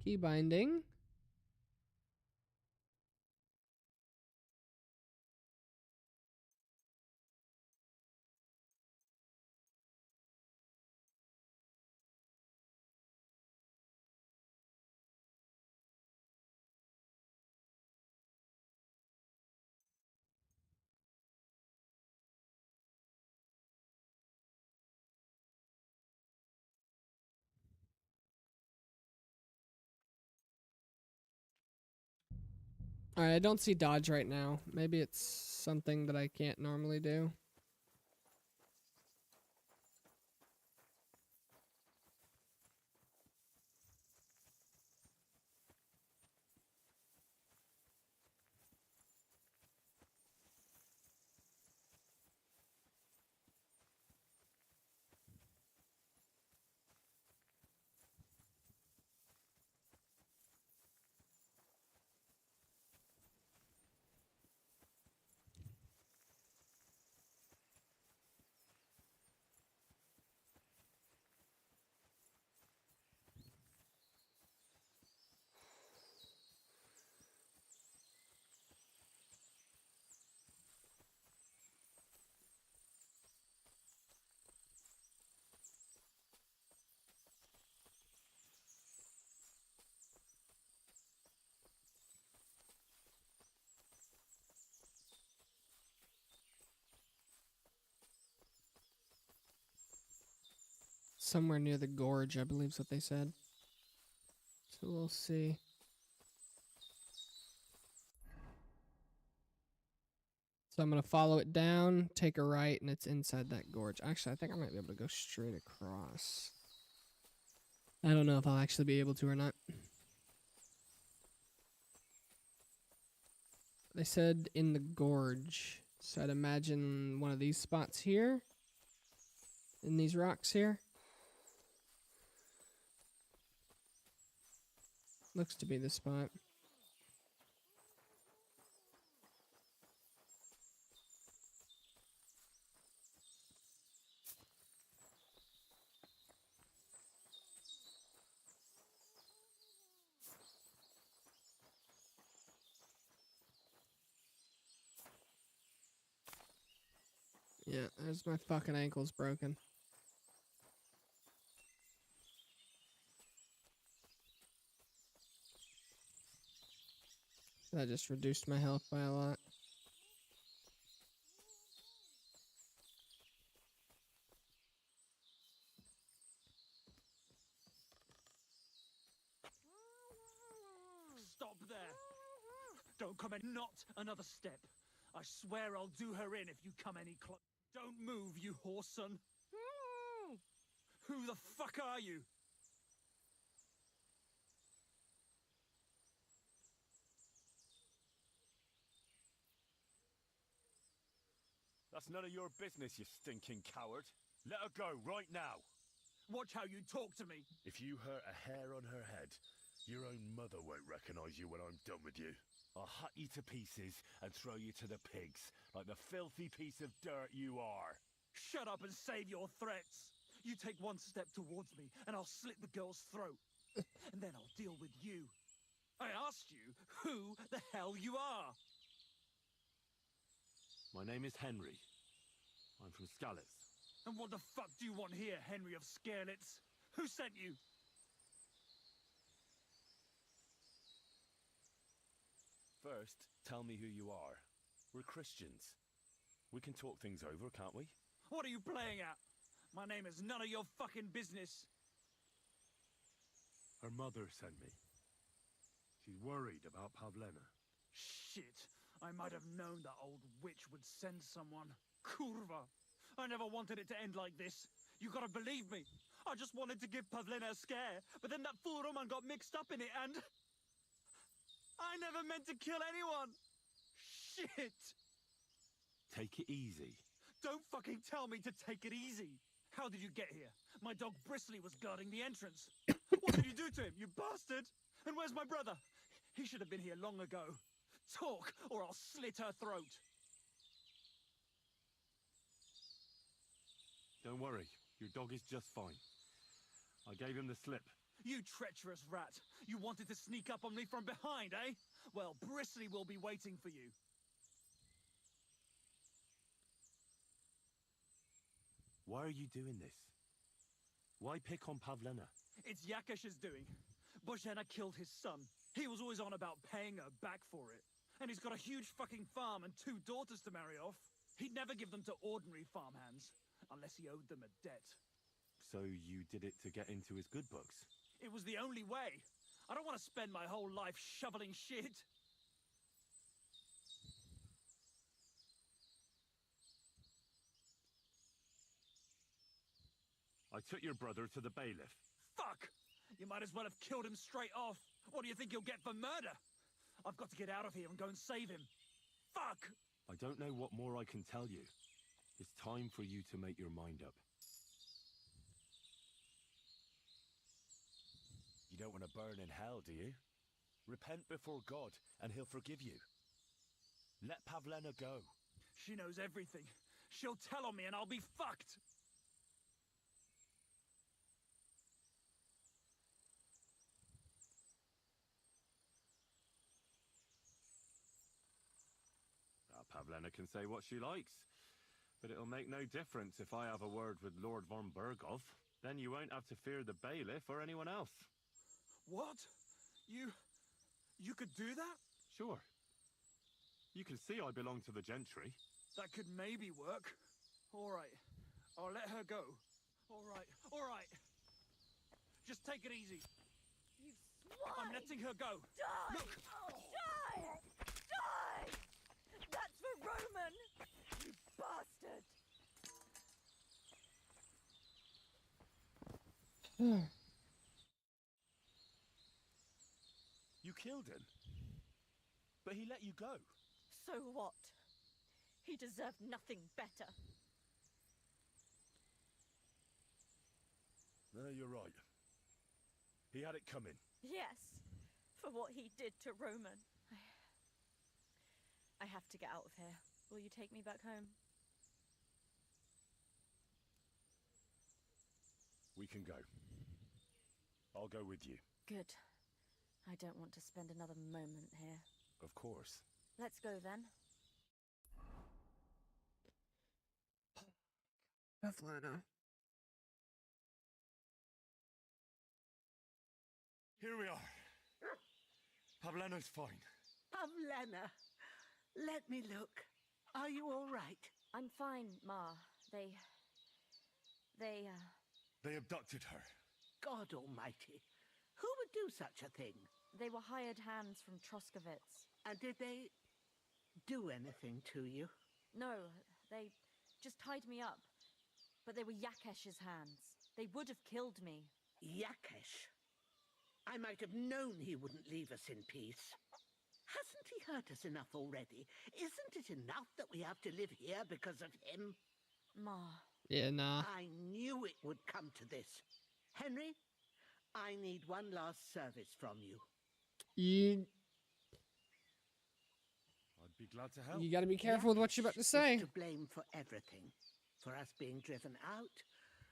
Key binding. Alright, I don't see dodge right now. Maybe it's something that I can't normally do. Somewhere near the gorge, I believe is what they said. So we'll see. So I'm going to follow it down, take a right, and it's inside that gorge. Actually, I think I might be able to go straight across. I don't know if I'll actually be able to or not. They said in the gorge. So I'd imagine one of these spots here. In these rocks here. Looks to be the spot. Yeah, there's my fucking ankles broken. That just reduced my health by a lot. Stop there. Don't come in. Not another step. I swear I'll do her in if you come any close. Don't move, you horse son. Who the fuck are you? That's none of your business, you stinking coward. Let her go right now. Watch how you talk to me. If you hurt a hair on her head, your own mother won't recognize you when I'm done with you. I'll hut you to pieces and throw you to the pigs, like the filthy piece of dirt you are. Shut up and save your threats. You take one step towards me and I'll slit the girl's throat. And then I'll deal with you. I asked you who the hell you are. My name is Henry. I'm from Skalitz. And what the fuck do you want here, Henry of Skalitz? Who sent you? First, tell me who you are. We're Christians. We can talk things over, can't we? What are you playing at? My name is none of your fucking business. Her mother sent me. She's worried about Pavlena. Shit. I might have known that old witch would send someone. Kurva. I never wanted it to end like this. You gotta believe me. I just wanted to give Pavlena a scare, but then that fool Roman got mixed up in it and... I never meant to kill anyone. Shit. Take it easy. Don't fucking tell me to take it easy. How did you get here? My dog Bristly was guarding the entrance. What did you do to him, you bastard? And where's my brother? He should have been here long ago. Talk, or I'll slit her throat. Don't worry, your dog is just fine. I gave him the slip. You treacherous rat. You wanted to sneak up on me from behind, eh? Well, Bristly will be waiting for you. Why are you doing this? Why pick on Pavlena? It's Yakish's doing. Bozhena killed his son. He was always on about paying her back for it. And he's got a huge fucking farm and 2 daughters to marry off. He'd never give them to ordinary farmhands, unless he owed them a debt. So you did it to get into his good books? It was the only way. I don't want to spend my whole life shoveling shit. I took your brother to the bailiff. Fuck! You might as well have killed him straight off. What do you think you'll get for murder? I've got to get out of here and go and save him. Fuck! I don't know what more I can tell you. It's time for you to make your mind up. You don't want to burn in hell, do you? Repent before God, and he'll forgive you. Let Pavlena go. She knows everything. She'll tell on me and I'll be fucked! Pavlena can say what she likes, but it'll make no difference if I have a word with Lord von Berghoff. Then you won't have to fear the bailiff or anyone else. What? You could do that? Sure. You can see I belong to the gentry. That could maybe work. Alright, I'll let her go. Alright. Just take it easy. You swine! I'm letting her go. Die! Look! Oh, die! Die! That's for Roman! You bastard! You killed him. But he let you go. So what? He deserved nothing better. No, you're right. He had it coming. Yes, for what he did to Roman. I have to get out of here. Will you take me back home? We can go. I'll go with you. Good. I don't want to spend another moment here. Of course. Let's go then. Pavlena. Here we are. Pavlena's fine. Pavlena, let me look. Are you all right? I'm fine, Ma. They They abducted her. God almighty. Who would do such a thing? They were hired hands from Troskovitz. And did they do anything to you? No, they just tied me up. But they were Yakesh's hands. They would have killed me. Yakesh? I might have known he wouldn't leave us in peace. Hasn't he hurt us enough already? Isn't it enough that we have to live here because of him? Ma. Yeah, nah. I knew it would come to this. Henry, I need one last service from you. I'd be glad to help. You gotta be careful with what you're about to say. Is to blame for everything. For us being driven out,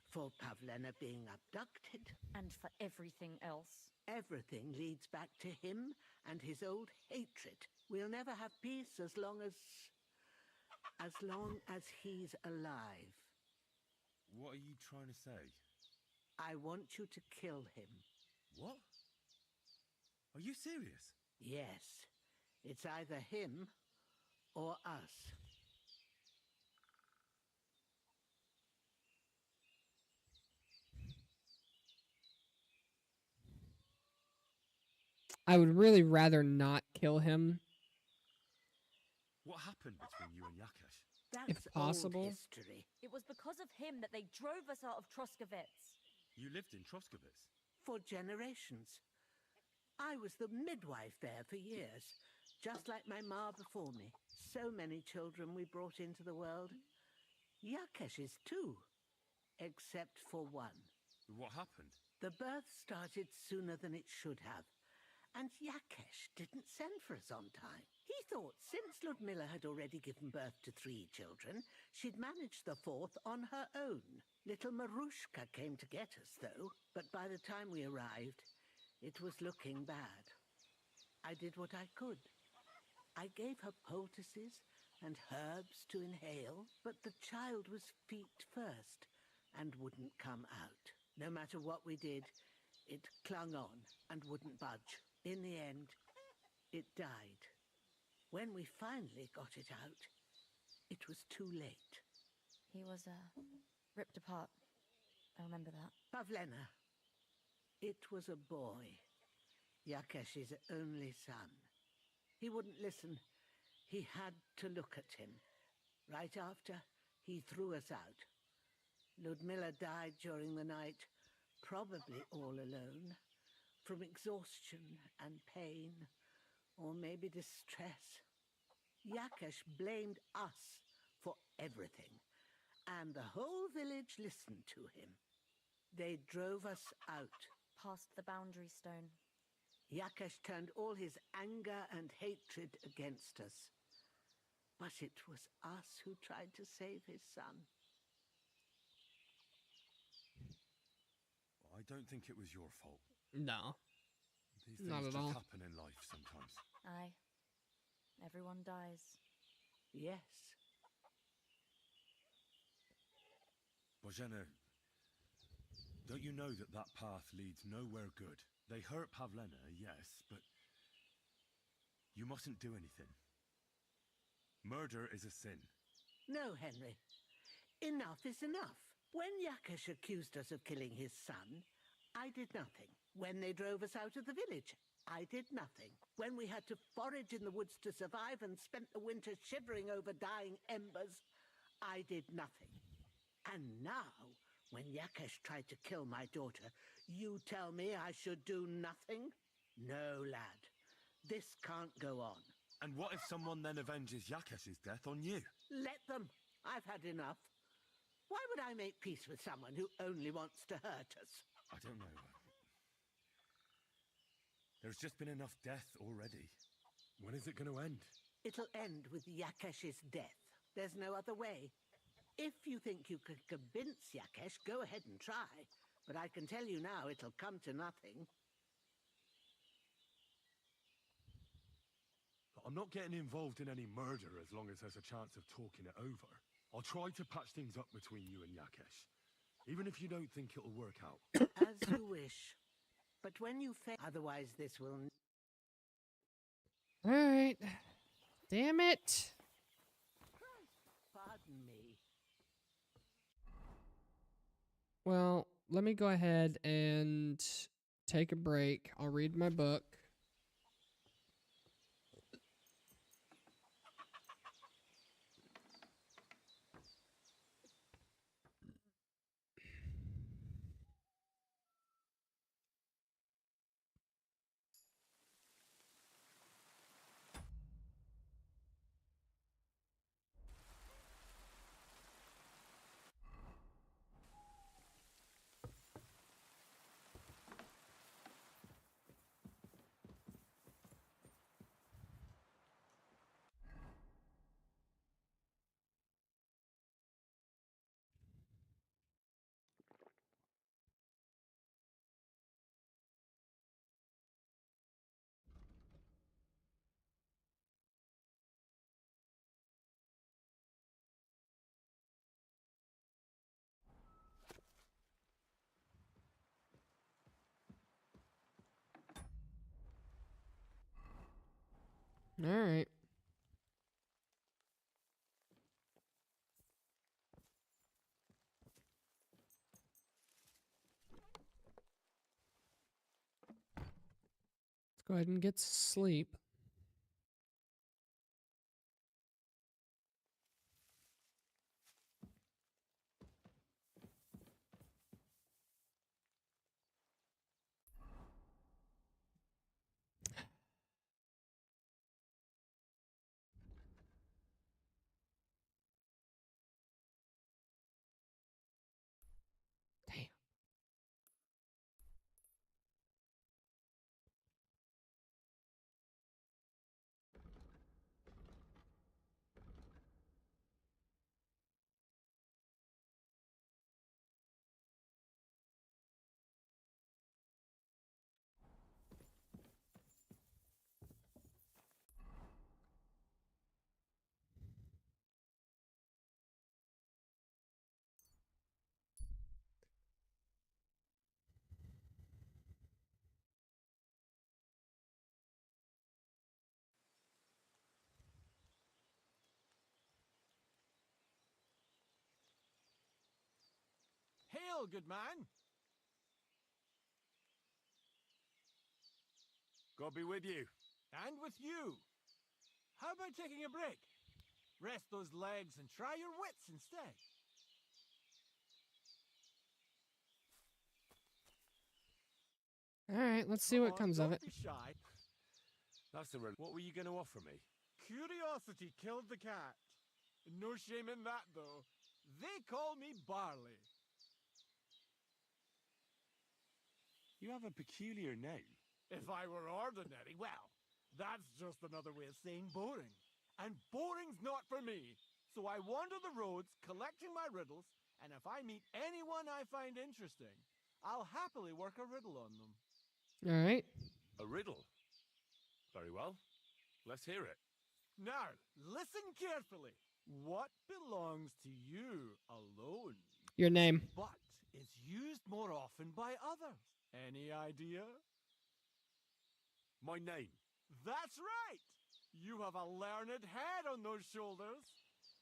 for Pavlena being abducted. And for everything else. Everything leads back to him and his old hatred. We'll never have peace as long as he's alive. What are you trying to say? I want you to kill him. What? Are you serious? Yes. It's either him or us. I would really rather not kill him. What happened between you and Yakesh? That's if possible. Old history. It was because of him that they drove us out of Troskovitz. You lived in Troskovitz? For generations. I was the midwife there for years, just like my ma before me. So many children we brought into the world. Yakesh's too, except for one. What happened? The birth started sooner than it should have. And Yakesh didn't send for us on time. He thought since Ludmilla had already given birth to 3 children, she'd manage the 4th on her own. Little Marushka came to get us, though, but by the time we arrived, it was looking bad. I did what I could. I gave her poultices and herbs to inhale, but the child was feet first and wouldn't come out. No matter what we did, it clung on and wouldn't budge. In the end, it died. When we finally got it out, it was too late. He was, ripped apart. I remember that. Pavlena. It was a boy. Yakesh's only son. He wouldn't listen. He had to look at him. Right after, he threw us out. Ludmilla died during the night, probably all alone, from exhaustion and pain, or maybe distress. Yakesh blamed us for everything, and the whole village listened to him. They drove us out. Past the boundary stone. Yakesh turned all his anger and hatred against us. But it was us who tried to save his son. I don't think it was your fault. No. These Not things at just all. happen in life sometimes. Aye. Everyone dies. Yes. Bozhena, don't you know that that path leads nowhere good? They hurt Pavlena, yes, but you mustn't do anything. Murder is a sin. No, Henry. Enough is enough. When Yakesh accused us of killing his son, I did nothing. When they drove us out of the village, I did nothing. When we had to forage in the woods to survive and spent the winter shivering over dying embers, I did nothing. And now, when Yakesh tried to kill my daughter, you tell me I should do nothing? No, lad. This can't go on. And what if someone then avenges Yakesh's death on you? Let them. I've had enough. Why would I make peace with someone who only wants to hurt us? I don't know. There's just been enough death already. When is it going to end? It'll end with Yakesh's death. There's no other way. If you think you can convince Yakesh, go ahead and try. But I can tell you now, it'll come to nothing. I'm not getting involved in any murder as long as there's a chance of talking it over. I'll try to patch things up between you and Yakesh, even if you don't think it'll work out. As you wish. But when you fail, otherwise this will... Alright. Damn it. Pardon me. Well, let me go ahead and take a break. I'll read my book. Alright. Let's go ahead and get sleep. Hail, good man! God be with you. And with you. How about taking a break? Rest those legs and try your wits instead. let's see what comes of it. Don't be shy. That's the What were you going to offer me? Curiosity killed the cat. No shame in that, though. They call me Barley. You have a peculiar name. If I were ordinary, well, that's just another way of saying boring. And boring's not for me. So I wander the roads collecting my riddles, and if I meet anyone I find interesting, I'll happily work a riddle on them. All right. A riddle? Very well. Let's hear it. Now, listen carefully. What belongs to you alone? Your name. But is used more often by others. Any idea? My name. That's right! You have a learned head on those shoulders.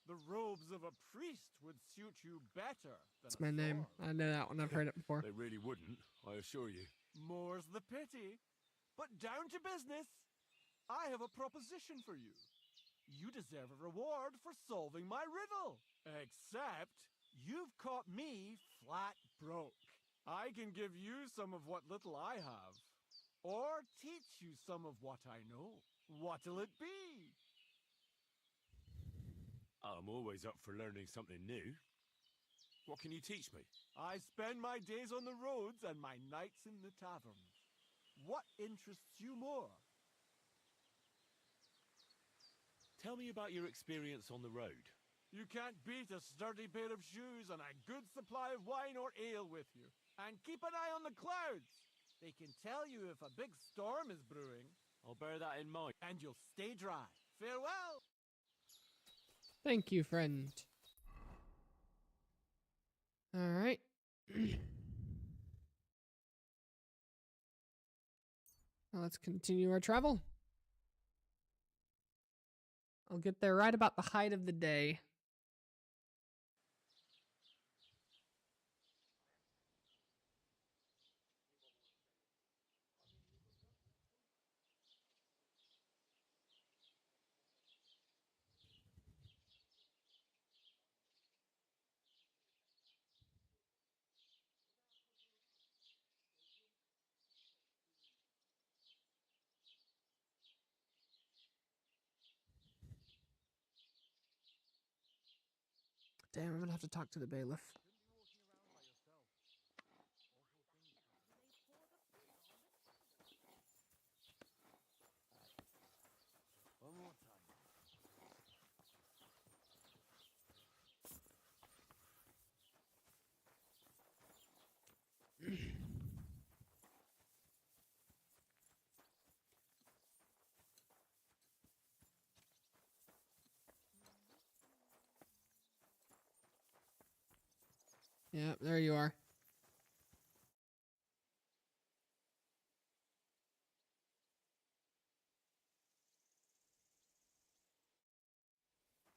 The robes of a priest would suit you better than That's my name. I know that one. I've heard it before. They really wouldn't, I assure you. More's the pity. But down to business. I have a proposition for you. You deserve a reward for solving my riddle. Except, you've caught me flat broke. I can give you some of what little I have. Or teach you some of what I know. What'll it be? I'm always up for learning something new. What can you teach me? I spend my days on the roads and my nights in the taverns. What interests you more? Tell me about your experience on the road. You can't beat a sturdy pair of shoes and a good supply of wine or ale with you. And keep an eye on the clouds. They can tell you if a big storm is brewing. I'll bear that in mind. And you'll stay dry. Farewell! Thank you, friend. All right. Now let's continue our travel. I'll get there right about the height of the day. Damn, I'm gonna have to talk to the bailiff. One more time. Yeah, there you are.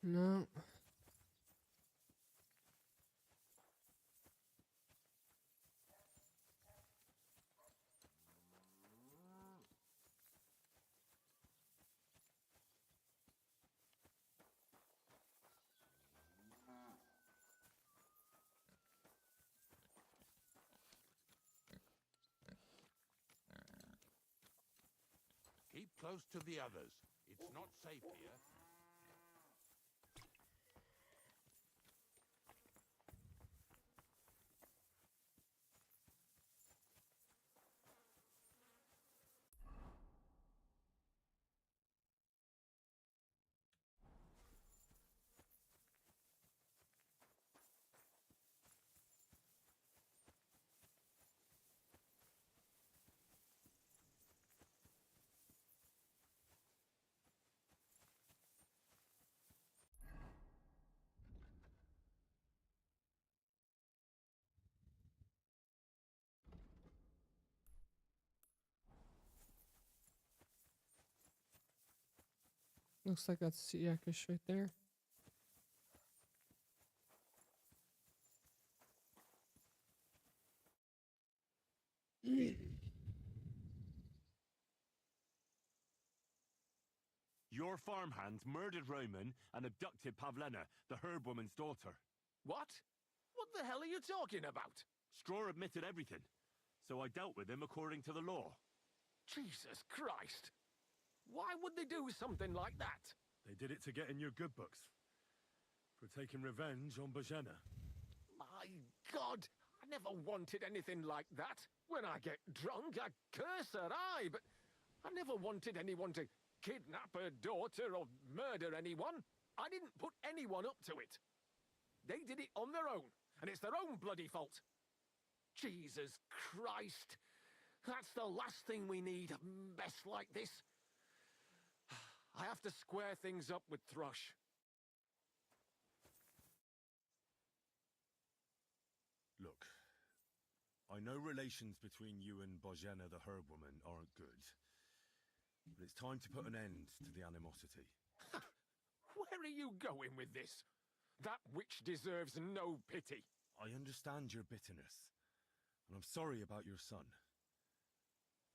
No. Keep close to the others. It's not safe here. Looks like that's Yakish right there. Your farmhands murdered Roman and abducted Pavlena, the herb woman's daughter. What? What the hell are you talking about? Straw admitted everything, so I dealt with him according to the law. Jesus Christ! Why would they do something like that? They did it to get in your good books. For taking revenge on Bojena. My God! I never wanted anything like that. When I get drunk, I curse her, aye, but I never wanted anyone to kidnap her daughter or murder anyone. I didn't put anyone up to it. They did it on their own, and it's their own bloody fault. Jesus Christ! That's the last thing we need, a mess like this. I have to square things up with Thrush. Look, I know relations between you and Bojena the herb woman aren't good. But it's time to put an end to the animosity. Where are you going with this? That witch deserves no pity. I understand your bitterness, and I'm sorry about your son.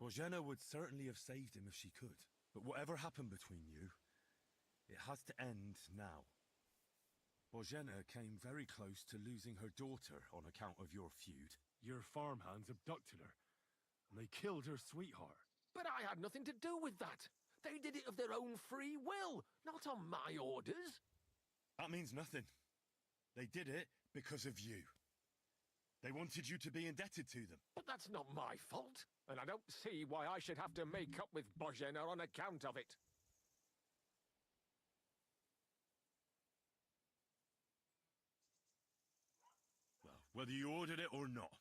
Bojena would certainly have saved him if she could. But whatever happened between you, it has to end now. Bojena came very close to losing her daughter on account of your feud. Your farmhands abducted her, and they killed her sweetheart. But I had nothing to do with that. They did it of their own free will, not on my orders. That means nothing. They did it because of you. They wanted you to be indebted to them. But that's not my fault, and I don't see why I should have to make up with Bojena on account of it. Well, whether you ordered it or not,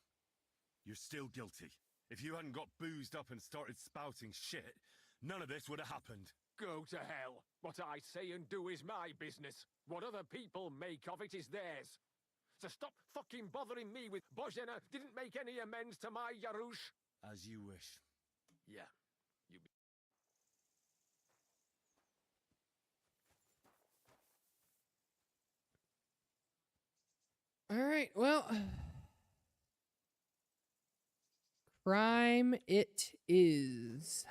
you're still guilty. If you hadn't got boozed up and started spouting shit, none of this would have happened. Go to hell. What I say and do is my business. What other people make of it is theirs. So stop fucking bothering me with Bojena didn't make any amends to my Yarush. As you wish. Yeah, you... All right, well, crime it is.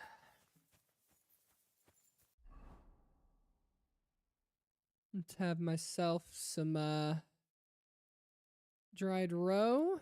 Let's have myself some dried roe.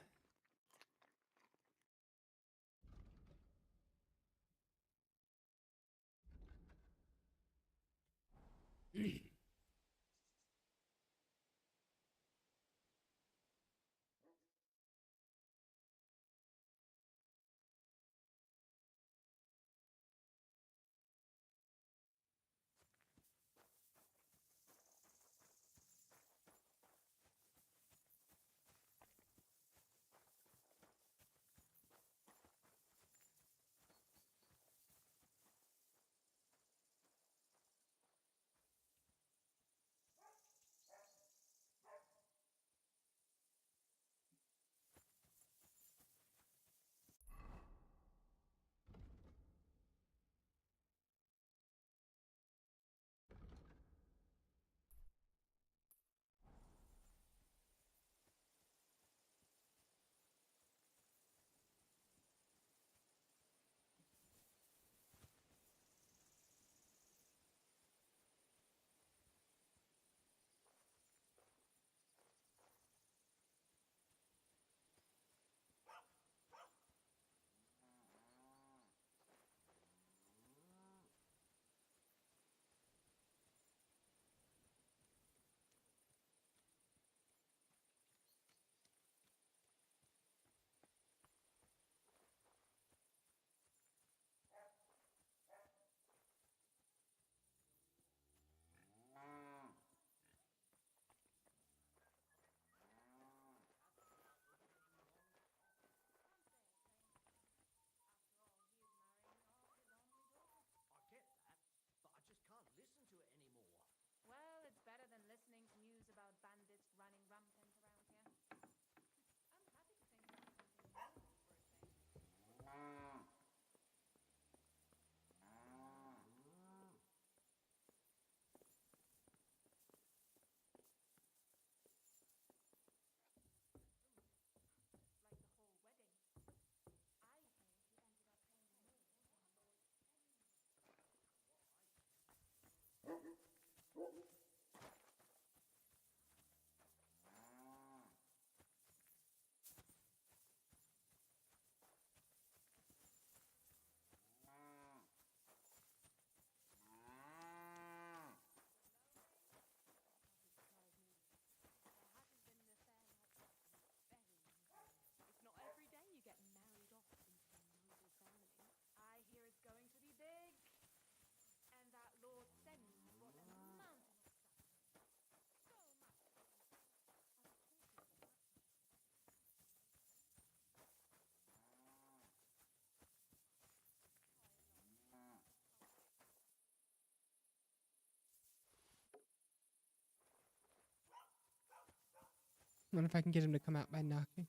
Wonder if I can get him to come out by knocking.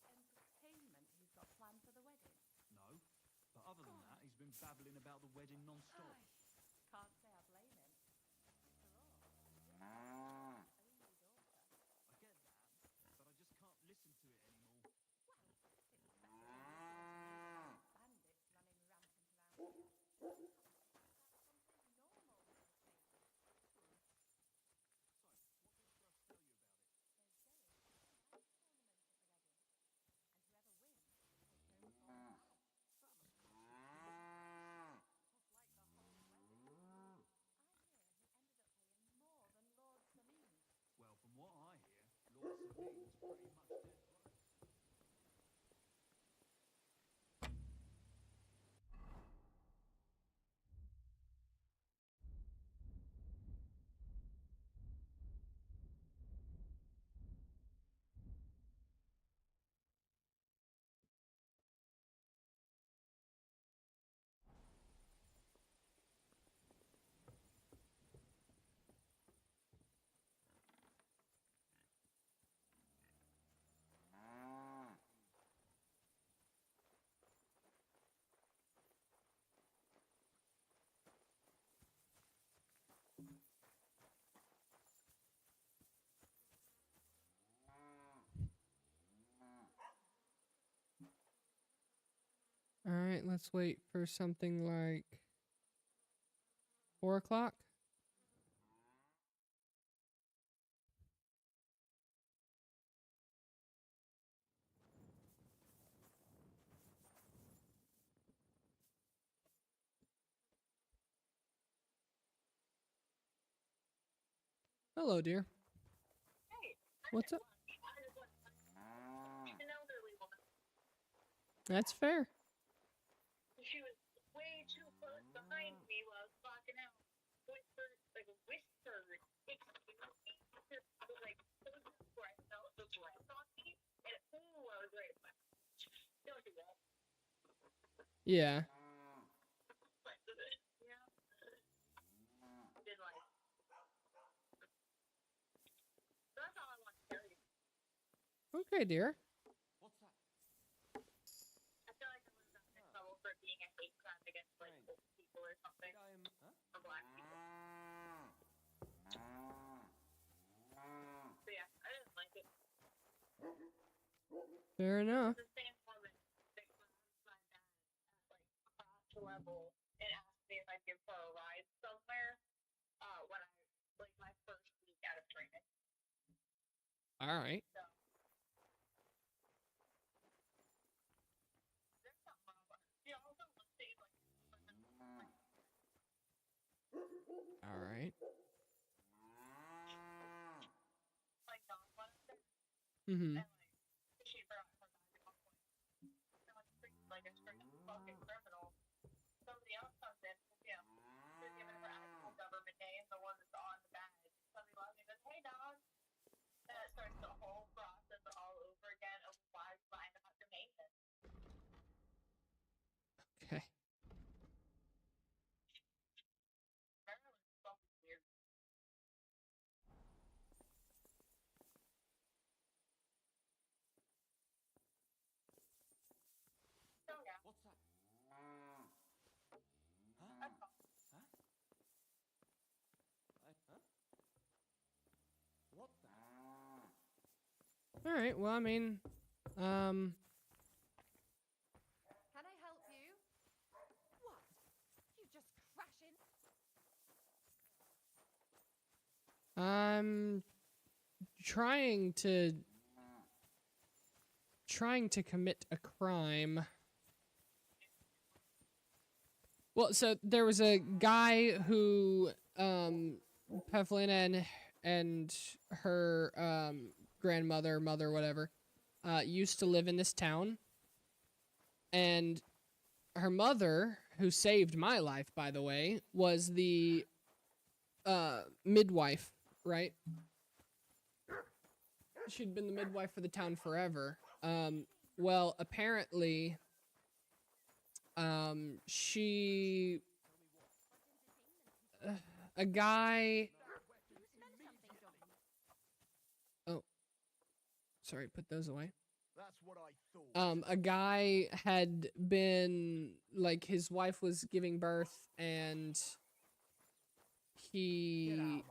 Entertainment he's got planned for the wedding? No, but other than that, he's been babbling about the wedding non-stop. Can't say I blame him. I get that, but I just can't listen to it anymore. Bandits running rampant around here. That's something normal in a chain. So, what did Russ tell you about it? There's going to be a tournament at the wedding, and whoever wins takes home the gold. Just like the whole wedding. I hear he ended up paying more than Lord Salim. Well, from what I hear, Lord Salim's pretty much dead broke. All right, let's wait for something like 4 o'clock. Hello, dear. What's up? That's fair. She was way too close behind me while I was walking out. Whispered, excuse me. I was like, before I felt the breath on me, and ooh, I was right back. Don't do that. Yeah. Yeah. Did like. So that's all I want to tell you. Okay, dear. What's that? I feel like I was in trouble for being a hate crime against like old people or something. Or black people. So yeah, I didn't like it. Fair enough. The same woman that grabbed my dad at like craft level and asked me if I'd give her a ride somewhere when I like my first week out of training. All right. So there's something wrong with her. She also wants to say like All right. like not one of them. Mm-hmm. And like she brought her back at one point. And like a straight fucking criminal. Somebody else comes in, you know, they're giving her actual government name, the one that's on the badge. Somebody loves me and goes, hey dog. And it starts the whole process all over again of why you lying about your name is. Okay. Maryland's fucking weird. So yeah. What's that? That's all. What the? All right. Well, I mean, Can I help you? What? You just crash in? I'm trying to commit a crime. Well, so there was a guy who Pevlina and her grandmother, mother, whatever, used to live in this town. And her mother, who saved my life, by the way, was the midwife, right? She'd been the midwife for the town forever. Well, apparently, she... a guy... Sorry, put those away. That's what I thought. A guy had been, like, his wife was giving birth, and he,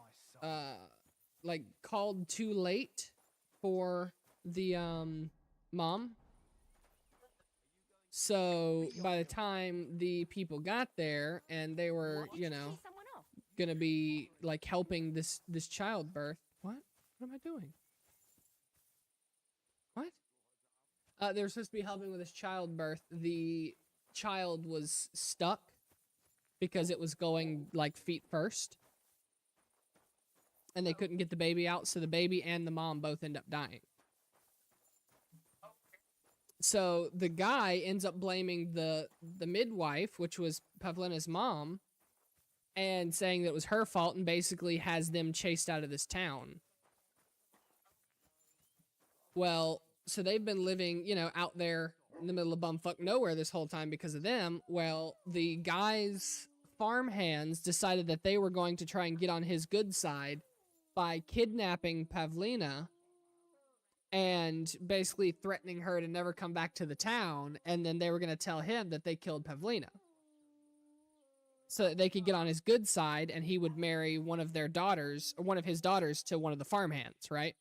like, called too late for the, mom. So, by the time the people got there, and they were, you know, gonna be, like, helping this childbirth. What? What am I doing? What? They were supposed to be helping with his childbirth. The child was stuck because it was going, like, feet first. And they couldn't get the baby out, so the baby and the mom both end up dying. So the guy ends up blaming the midwife, which was Pavlina's mom, and saying that it was her fault, and basically has them chased out of this town. Well, so they've been living, you know, out there in the middle of bumfuck nowhere this whole time because of them. Well, the guy's farmhands decided that they were going to try and get on his good side by kidnapping Pavlina and basically threatening her to never come back to the town, and then they were going to tell him that they killed Pavlina so that they could get on his good side, and he would marry one of their daughters, or one of his daughters, to one of the farmhands, right?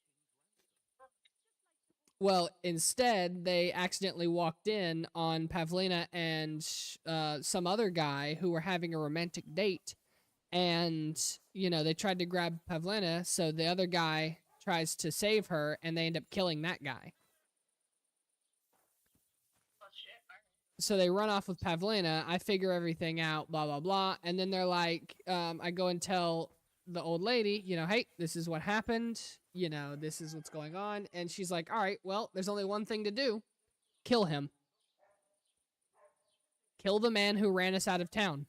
Well, instead, they accidentally walked in on Pavlina and some other guy who were having a romantic date, and, you know, they tried to grab Pavlina, so the other guy tries to save her, and they end up killing that guy. So they run off with Pavlina. I figure everything out, blah, blah, blah. And then they're like, I go and tell the old lady, you know, hey, this is what happened. You know, this is what's going on. And she's like, all right, well, there's only one thing to do. Kill him. Kill the man who ran us out of town.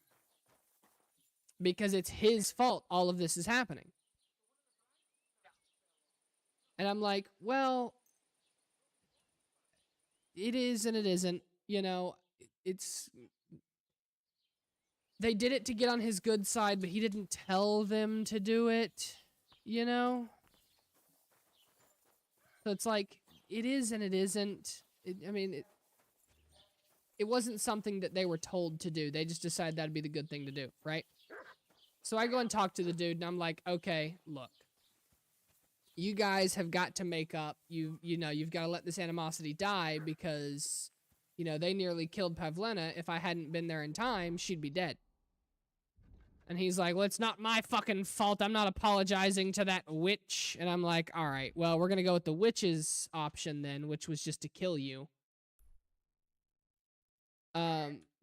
Because it's his fault all of this is happening. And I'm like, well, it is and it isn't. You know, it's... They did it to get on his good side, but he didn't tell them to do it, you know? So it's like, it is and it isn't. It wasn't something that they were told to do. They just decided that'd be the good thing to do, right? So I go and talk to the dude, and I'm like, okay, look. You guys have got to make up. You know, you've got to let this animosity die because, you know, they nearly killed Pavlina. If I hadn't been there in time, she'd be dead. And he's like, well, it's not my fucking fault. I'm not apologizing to that witch. And I'm like, all right, well, we're going to go with the witch's option then, which was just to kill you.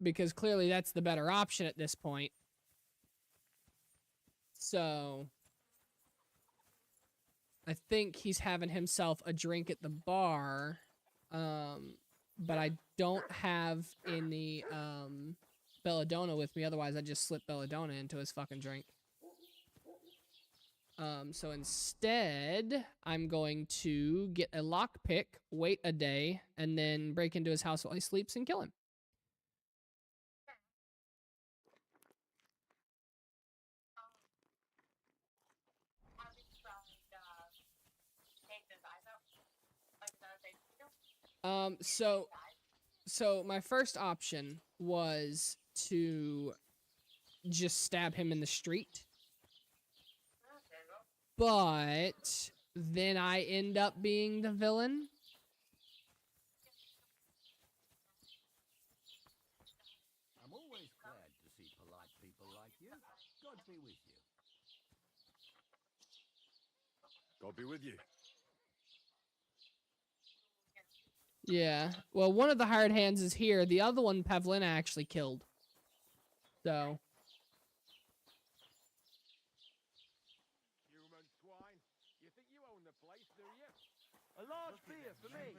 Because clearly that's the better option at this point. So I think he's having himself a drink at the bar. But I don't have any, belladonna with me, otherwise I'd just slip belladonna into his fucking drink. So instead, I'm going to get a lockpick, wait a day, and then break into his house while he sleeps and kill him. So my first option was to just stab him in the street. But then I end up being the villain. I'm always glad to see polite people like you. God be with you. God be with you. Yeah. Well, one of the hired hands is here. The other one, Pavlina actually killed. So. Human swine. You think you own the place, do you? A large beer for me.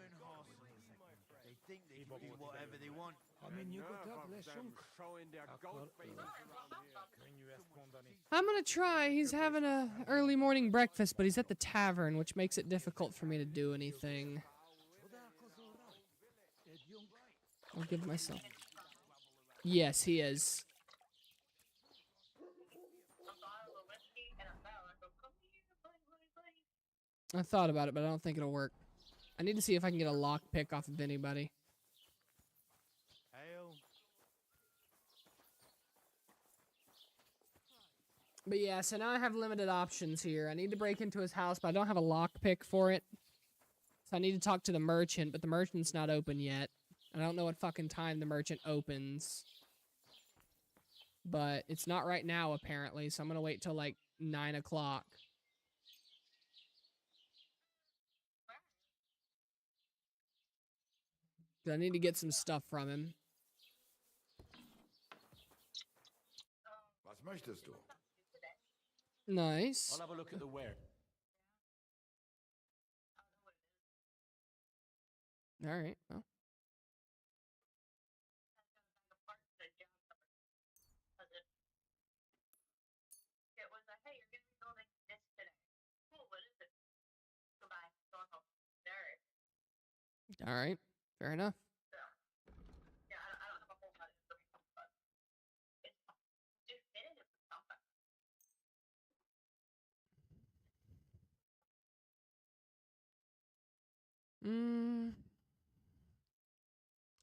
They think they can do whatever they want. Showing their goat faces around here. I'm gonna try. He's having a early morning breakfast, but he's at the tavern, which makes it difficult for me to do anything. I'll give myself. Yes, he is. I thought about it, but I don't think it'll work. I need to see if I can get a lockpick off of anybody. Hail. But yeah, so now I have limited options here. I need to break into his house, but I don't have a lockpick for it. So I need to talk to the merchant, but the merchant's not open yet. I don't know what fucking time the merchant opens. But it's not right now, apparently, so I'm gonna wait till, like, 9 o'clock. I need to get some stuff from him. Was möchtest du? Nice. I'll have a look at the ware. All right, well. It was a, hey, you're gonna be building this today. Cool, what is it? Goodbye. Going home. There. All right, fair enough. So, yeah, I don't have a whole lot of information, but it's definitive something.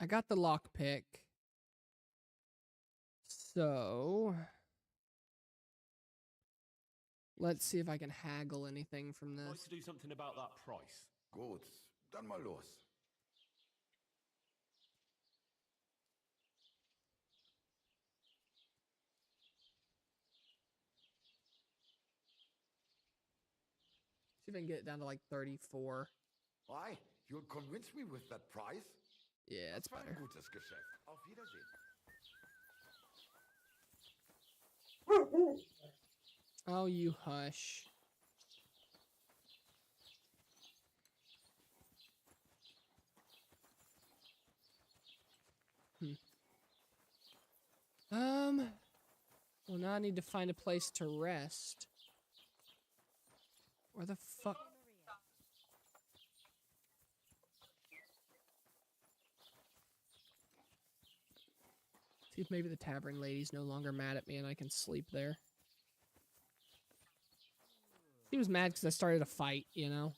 I got the lockpick. So let's see if I can haggle anything from I'd like this. to do something about that price. Gut, dann mal los. See if I can get it down to like 34. Why? You'll convince me with that price? Yeah, it's Das war ein better. gutes Geschäft. Auf Wiedersehen. Oh, you hush. Well, now I need to find a place to rest. Where the fuck? See if maybe the tavern lady's no longer mad at me and I can sleep there. He was mad because I started a fight, you know?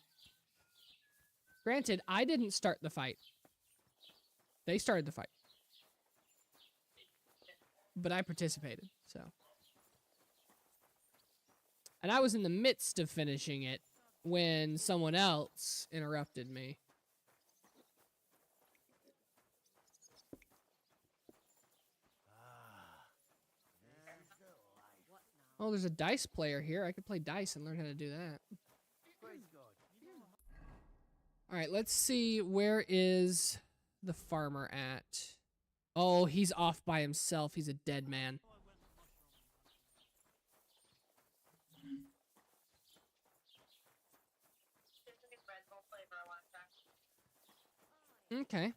Granted, I didn't start the fight. They started the fight. But I participated, so. And I was in the midst of finishing it when someone else interrupted me. Oh, there's a dice player here. I could play dice and learn how to do that. All right, let's see. Where is the farmer at? Oh, he's off by himself. He's a dead man. There's a new Red Bull flavor I want to try. Okay.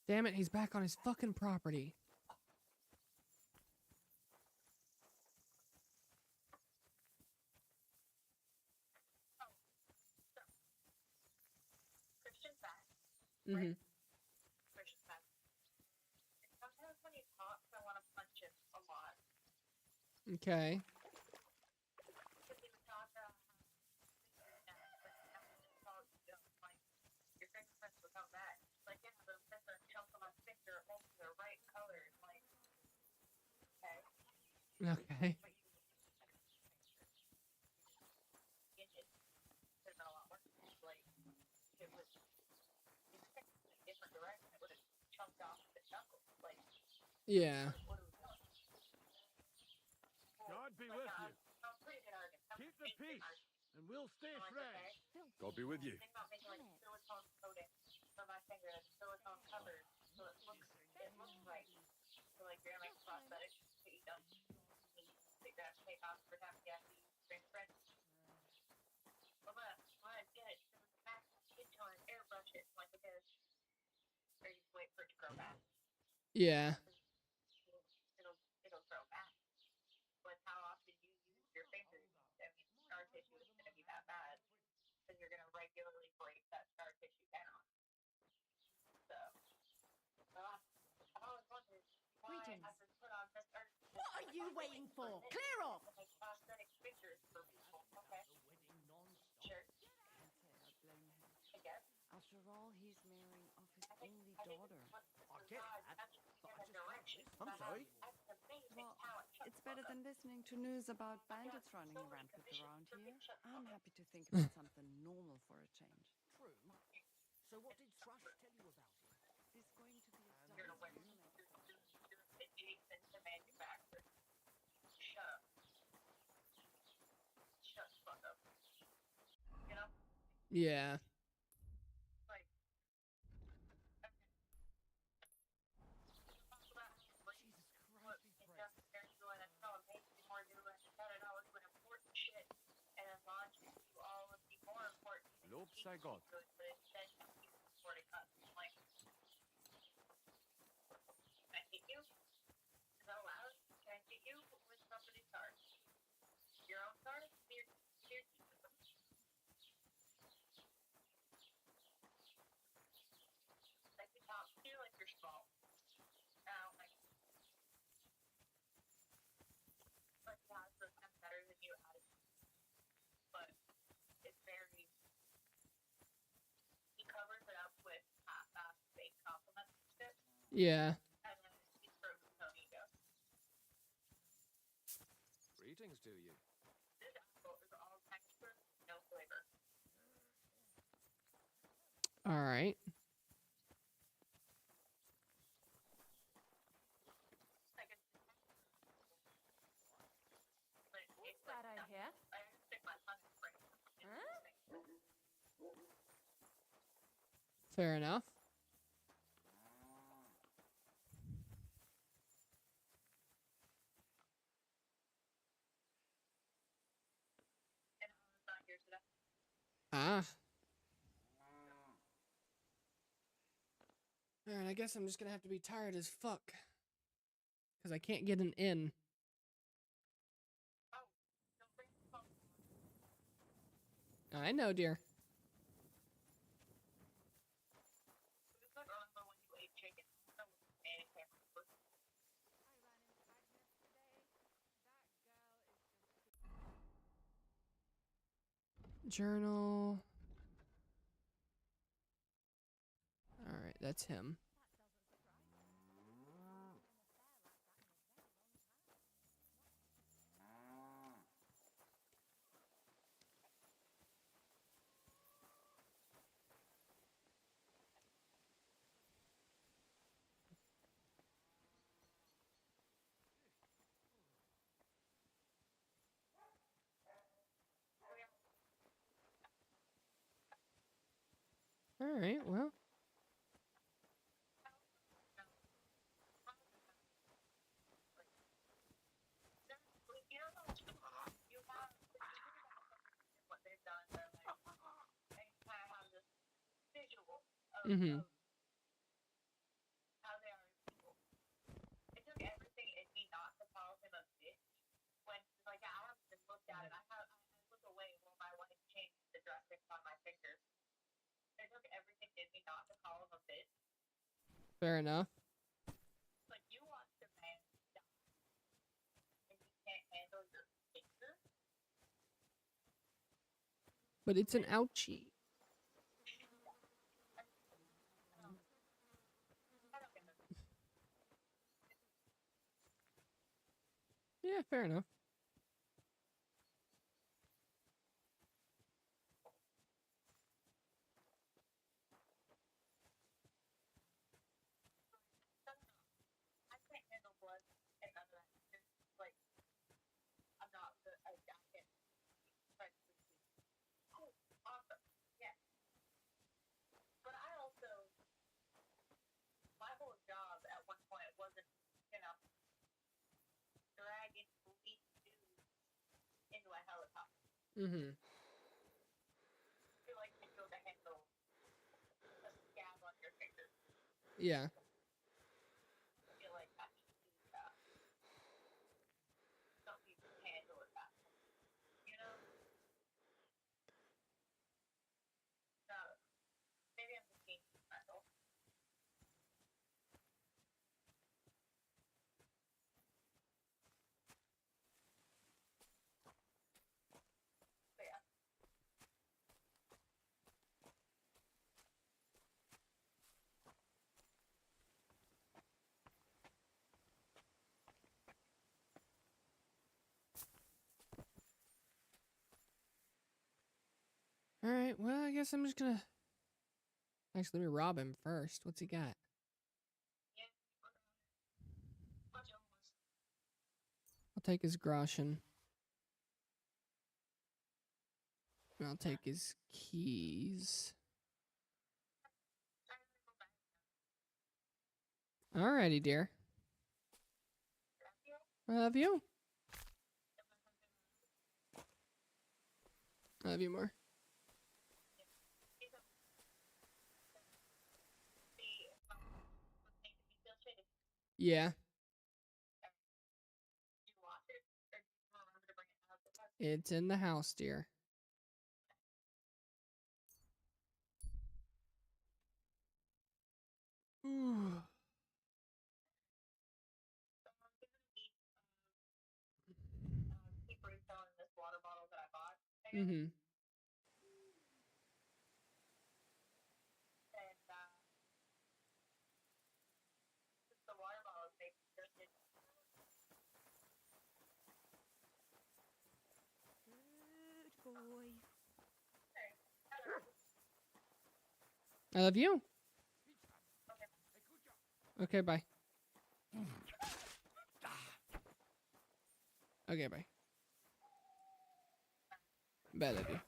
Damn it, he's back on his fucking property. Christian fact. Mm-hmm. Christian fact. And sometimes when he talks, I want to punch him a lot. Okay. Because he would talk about like, your fingerprints will come back. Like, yeah, but that's a chunk of my finger, only the right color. Like, okay. Okay. But you get it. There's not a lot more. Like, it was in a different direction. It would have chunked off the knuckles. Like, Yeah. what do we do? God be with you. Pretty good argument. Keep the peace, and we'll stay friends. God be with you. Think about making like silicone coating for my finger, that's silicone covered, so it looks right. So like you're gonna make prosthetic, but you don't need to grab take off for time you have to use fingerprint. I'm gonna get it to the back skin tone and airbrush it like it is. Or you wait for it to grow back. Yeah. It'll grow back. With how often you use your fingers, I mean, scar tissue is gonna be that bad. Because you're gonna regularly break that scar tissue down. So hands. What are you waiting for? Clear off! After all, he's marrying off his only daughter. I get that, but I just can't listen. I'm sorry? Well, it's better than listening to news about bandits running rampant around here. I'm happy to think about something normal for a change. True. So what did Thrush tell you about him? There's going to be a Yeah. Lob sei Gott. Yeah. Greetings to you. All right. What's that I hear? Huh? Fair enough. Ah. Alright, I guess I'm just gonna have to be tired as fuck. Because I can't get an in. I know, dear. Journal. Alright, that's him. Alright, well. Mm-hmm. Fair enough. But it's an ouchie. Yeah, fair enough. Mm-hmm. Yeah. Alright, well, I guess I'm just gonna... Actually, let me rob him first. What's he got? I'll take his groschen. And I'll take his keys. Alrighty, dear. I love you. I love you more. Yeah. It's in the house, dear. Ooh. Mm-hmm. Good boy. I love you. Okay, bye. Okay, bye. Bye, love you.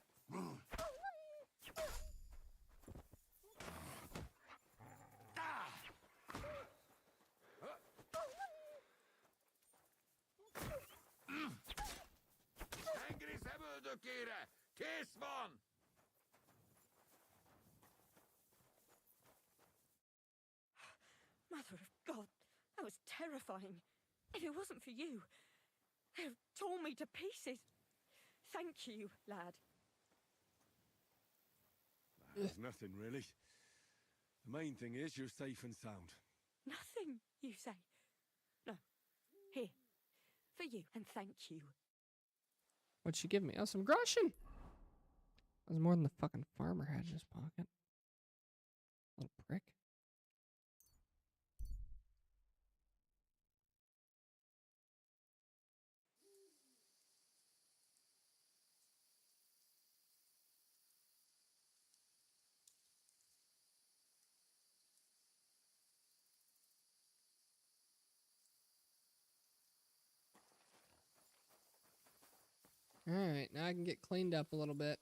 Mother of God, that was terrifying. If it wasn't for you, they'd have torn me to pieces. Thank you, lad. There's nothing, really. The main thing is you're safe and sound. Nothing, you say? No. Here. For you, and thank you. What'd she give me? Oh, some groschen. That was more than the fucking farmer had in his pocket. Little prick. Alright, now I can get cleaned up a little bit.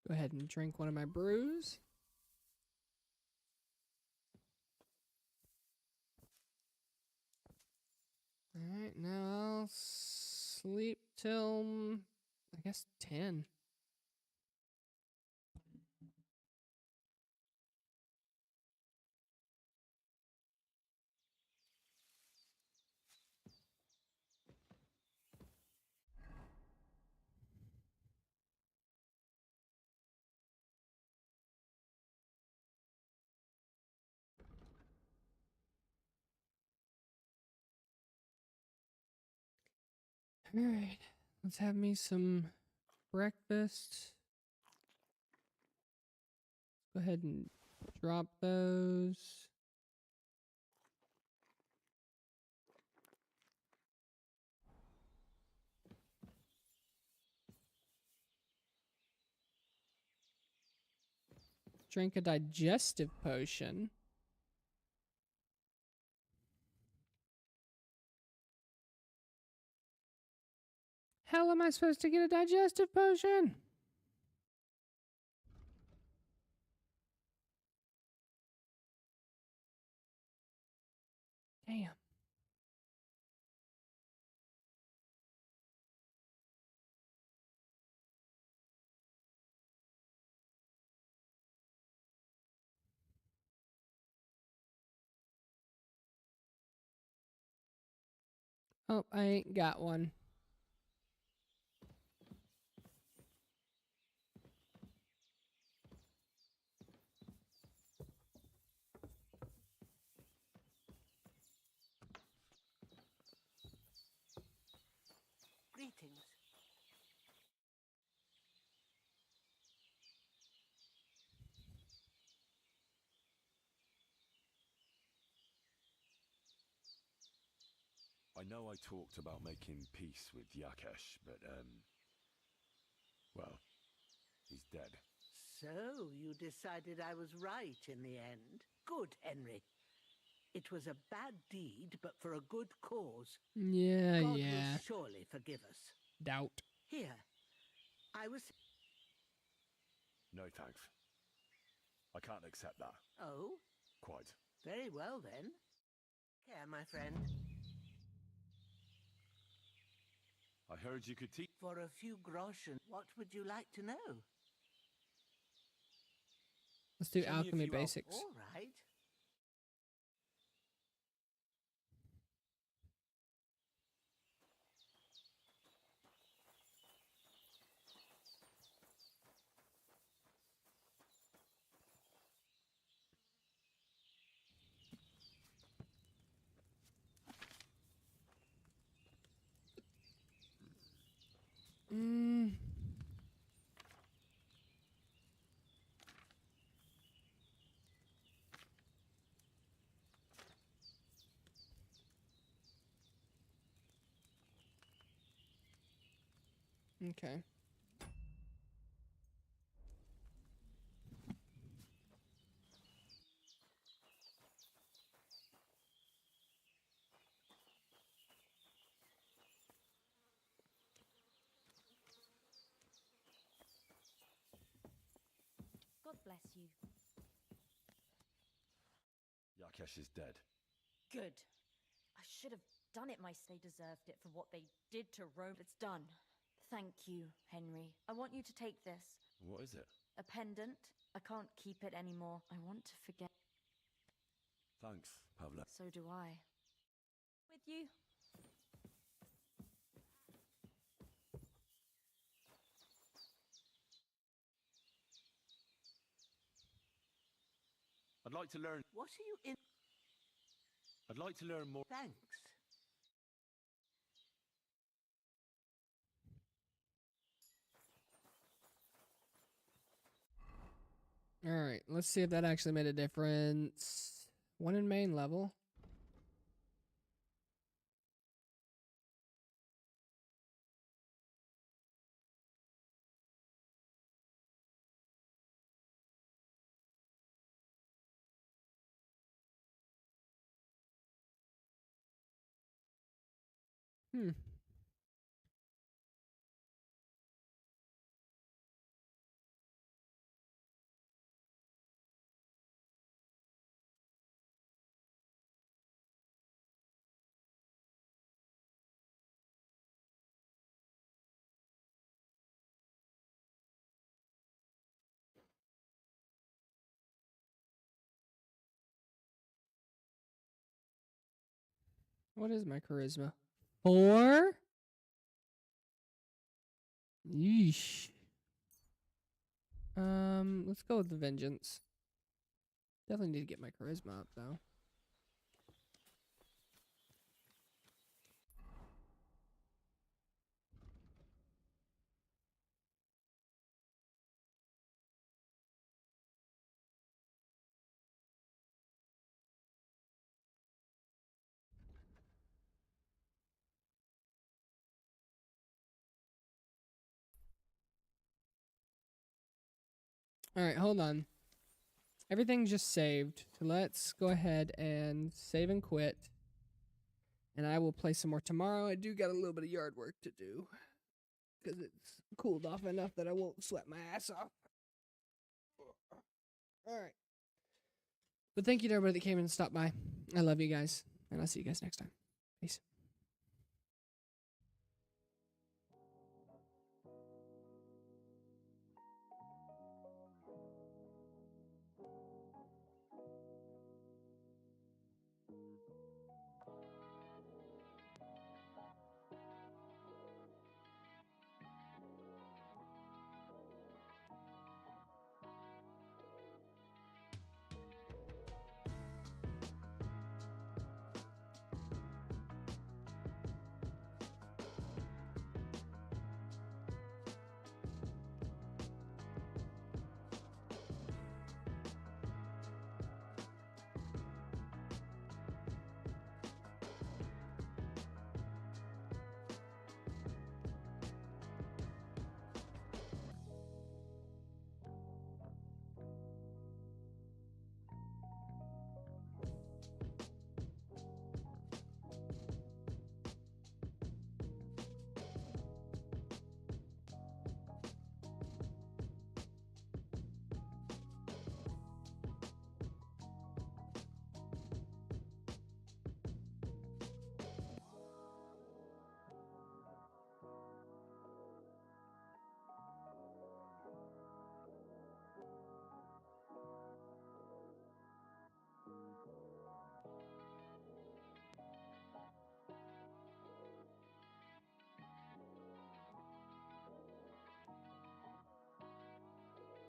Go ahead and drink one of my brews. Alright, now I'll sleep till, I guess, 10. Alright, let's have me some breakfast. Go ahead and drop those. Drink a digestive potion. How am I supposed to get a digestive potion? Damn. Oh, I ain't got one. I know I talked about making peace with Yakesh, but, well, he's dead. So, you decided I was right in the end. Good, Henry. It was a bad deed, but for a good cause. Yeah, God yeah. will surely forgive us. Doubt. Here, I was... No thanks. I can't accept that. Oh? Quite. Very well, then. Care, my friend. I heard you could teach... For a few groschen, what would you like to know? Let's do Show me a alchemy few basics. All right. Okay. God bless you. Yakesh is dead. Good. I should have done it myself. They deserved it for what they did to Rome. It's done. Thank you, Henry. I want you to take this. What is it? A pendant. I can't keep it anymore. I want to forget. Thanks, Pavla. So do I. With you. I'd like to learn... What are you in... I'd like to learn more... Thanks. Alright, let's see if that actually made a difference. One in main level. Hmm. What is my charisma? 4? Yeesh. Let's go with the vengeance. Definitely need to get my charisma up though. Alright, hold on. Everything's just saved. So let's go ahead and save and quit. And I will play some more tomorrow. I do got a little bit of yard work to do. Because it's cooled off enough that I won't sweat my ass off. Alright. But thank you to everybody that came and stopped by. I love you guys. And I'll see you guys next time. Peace.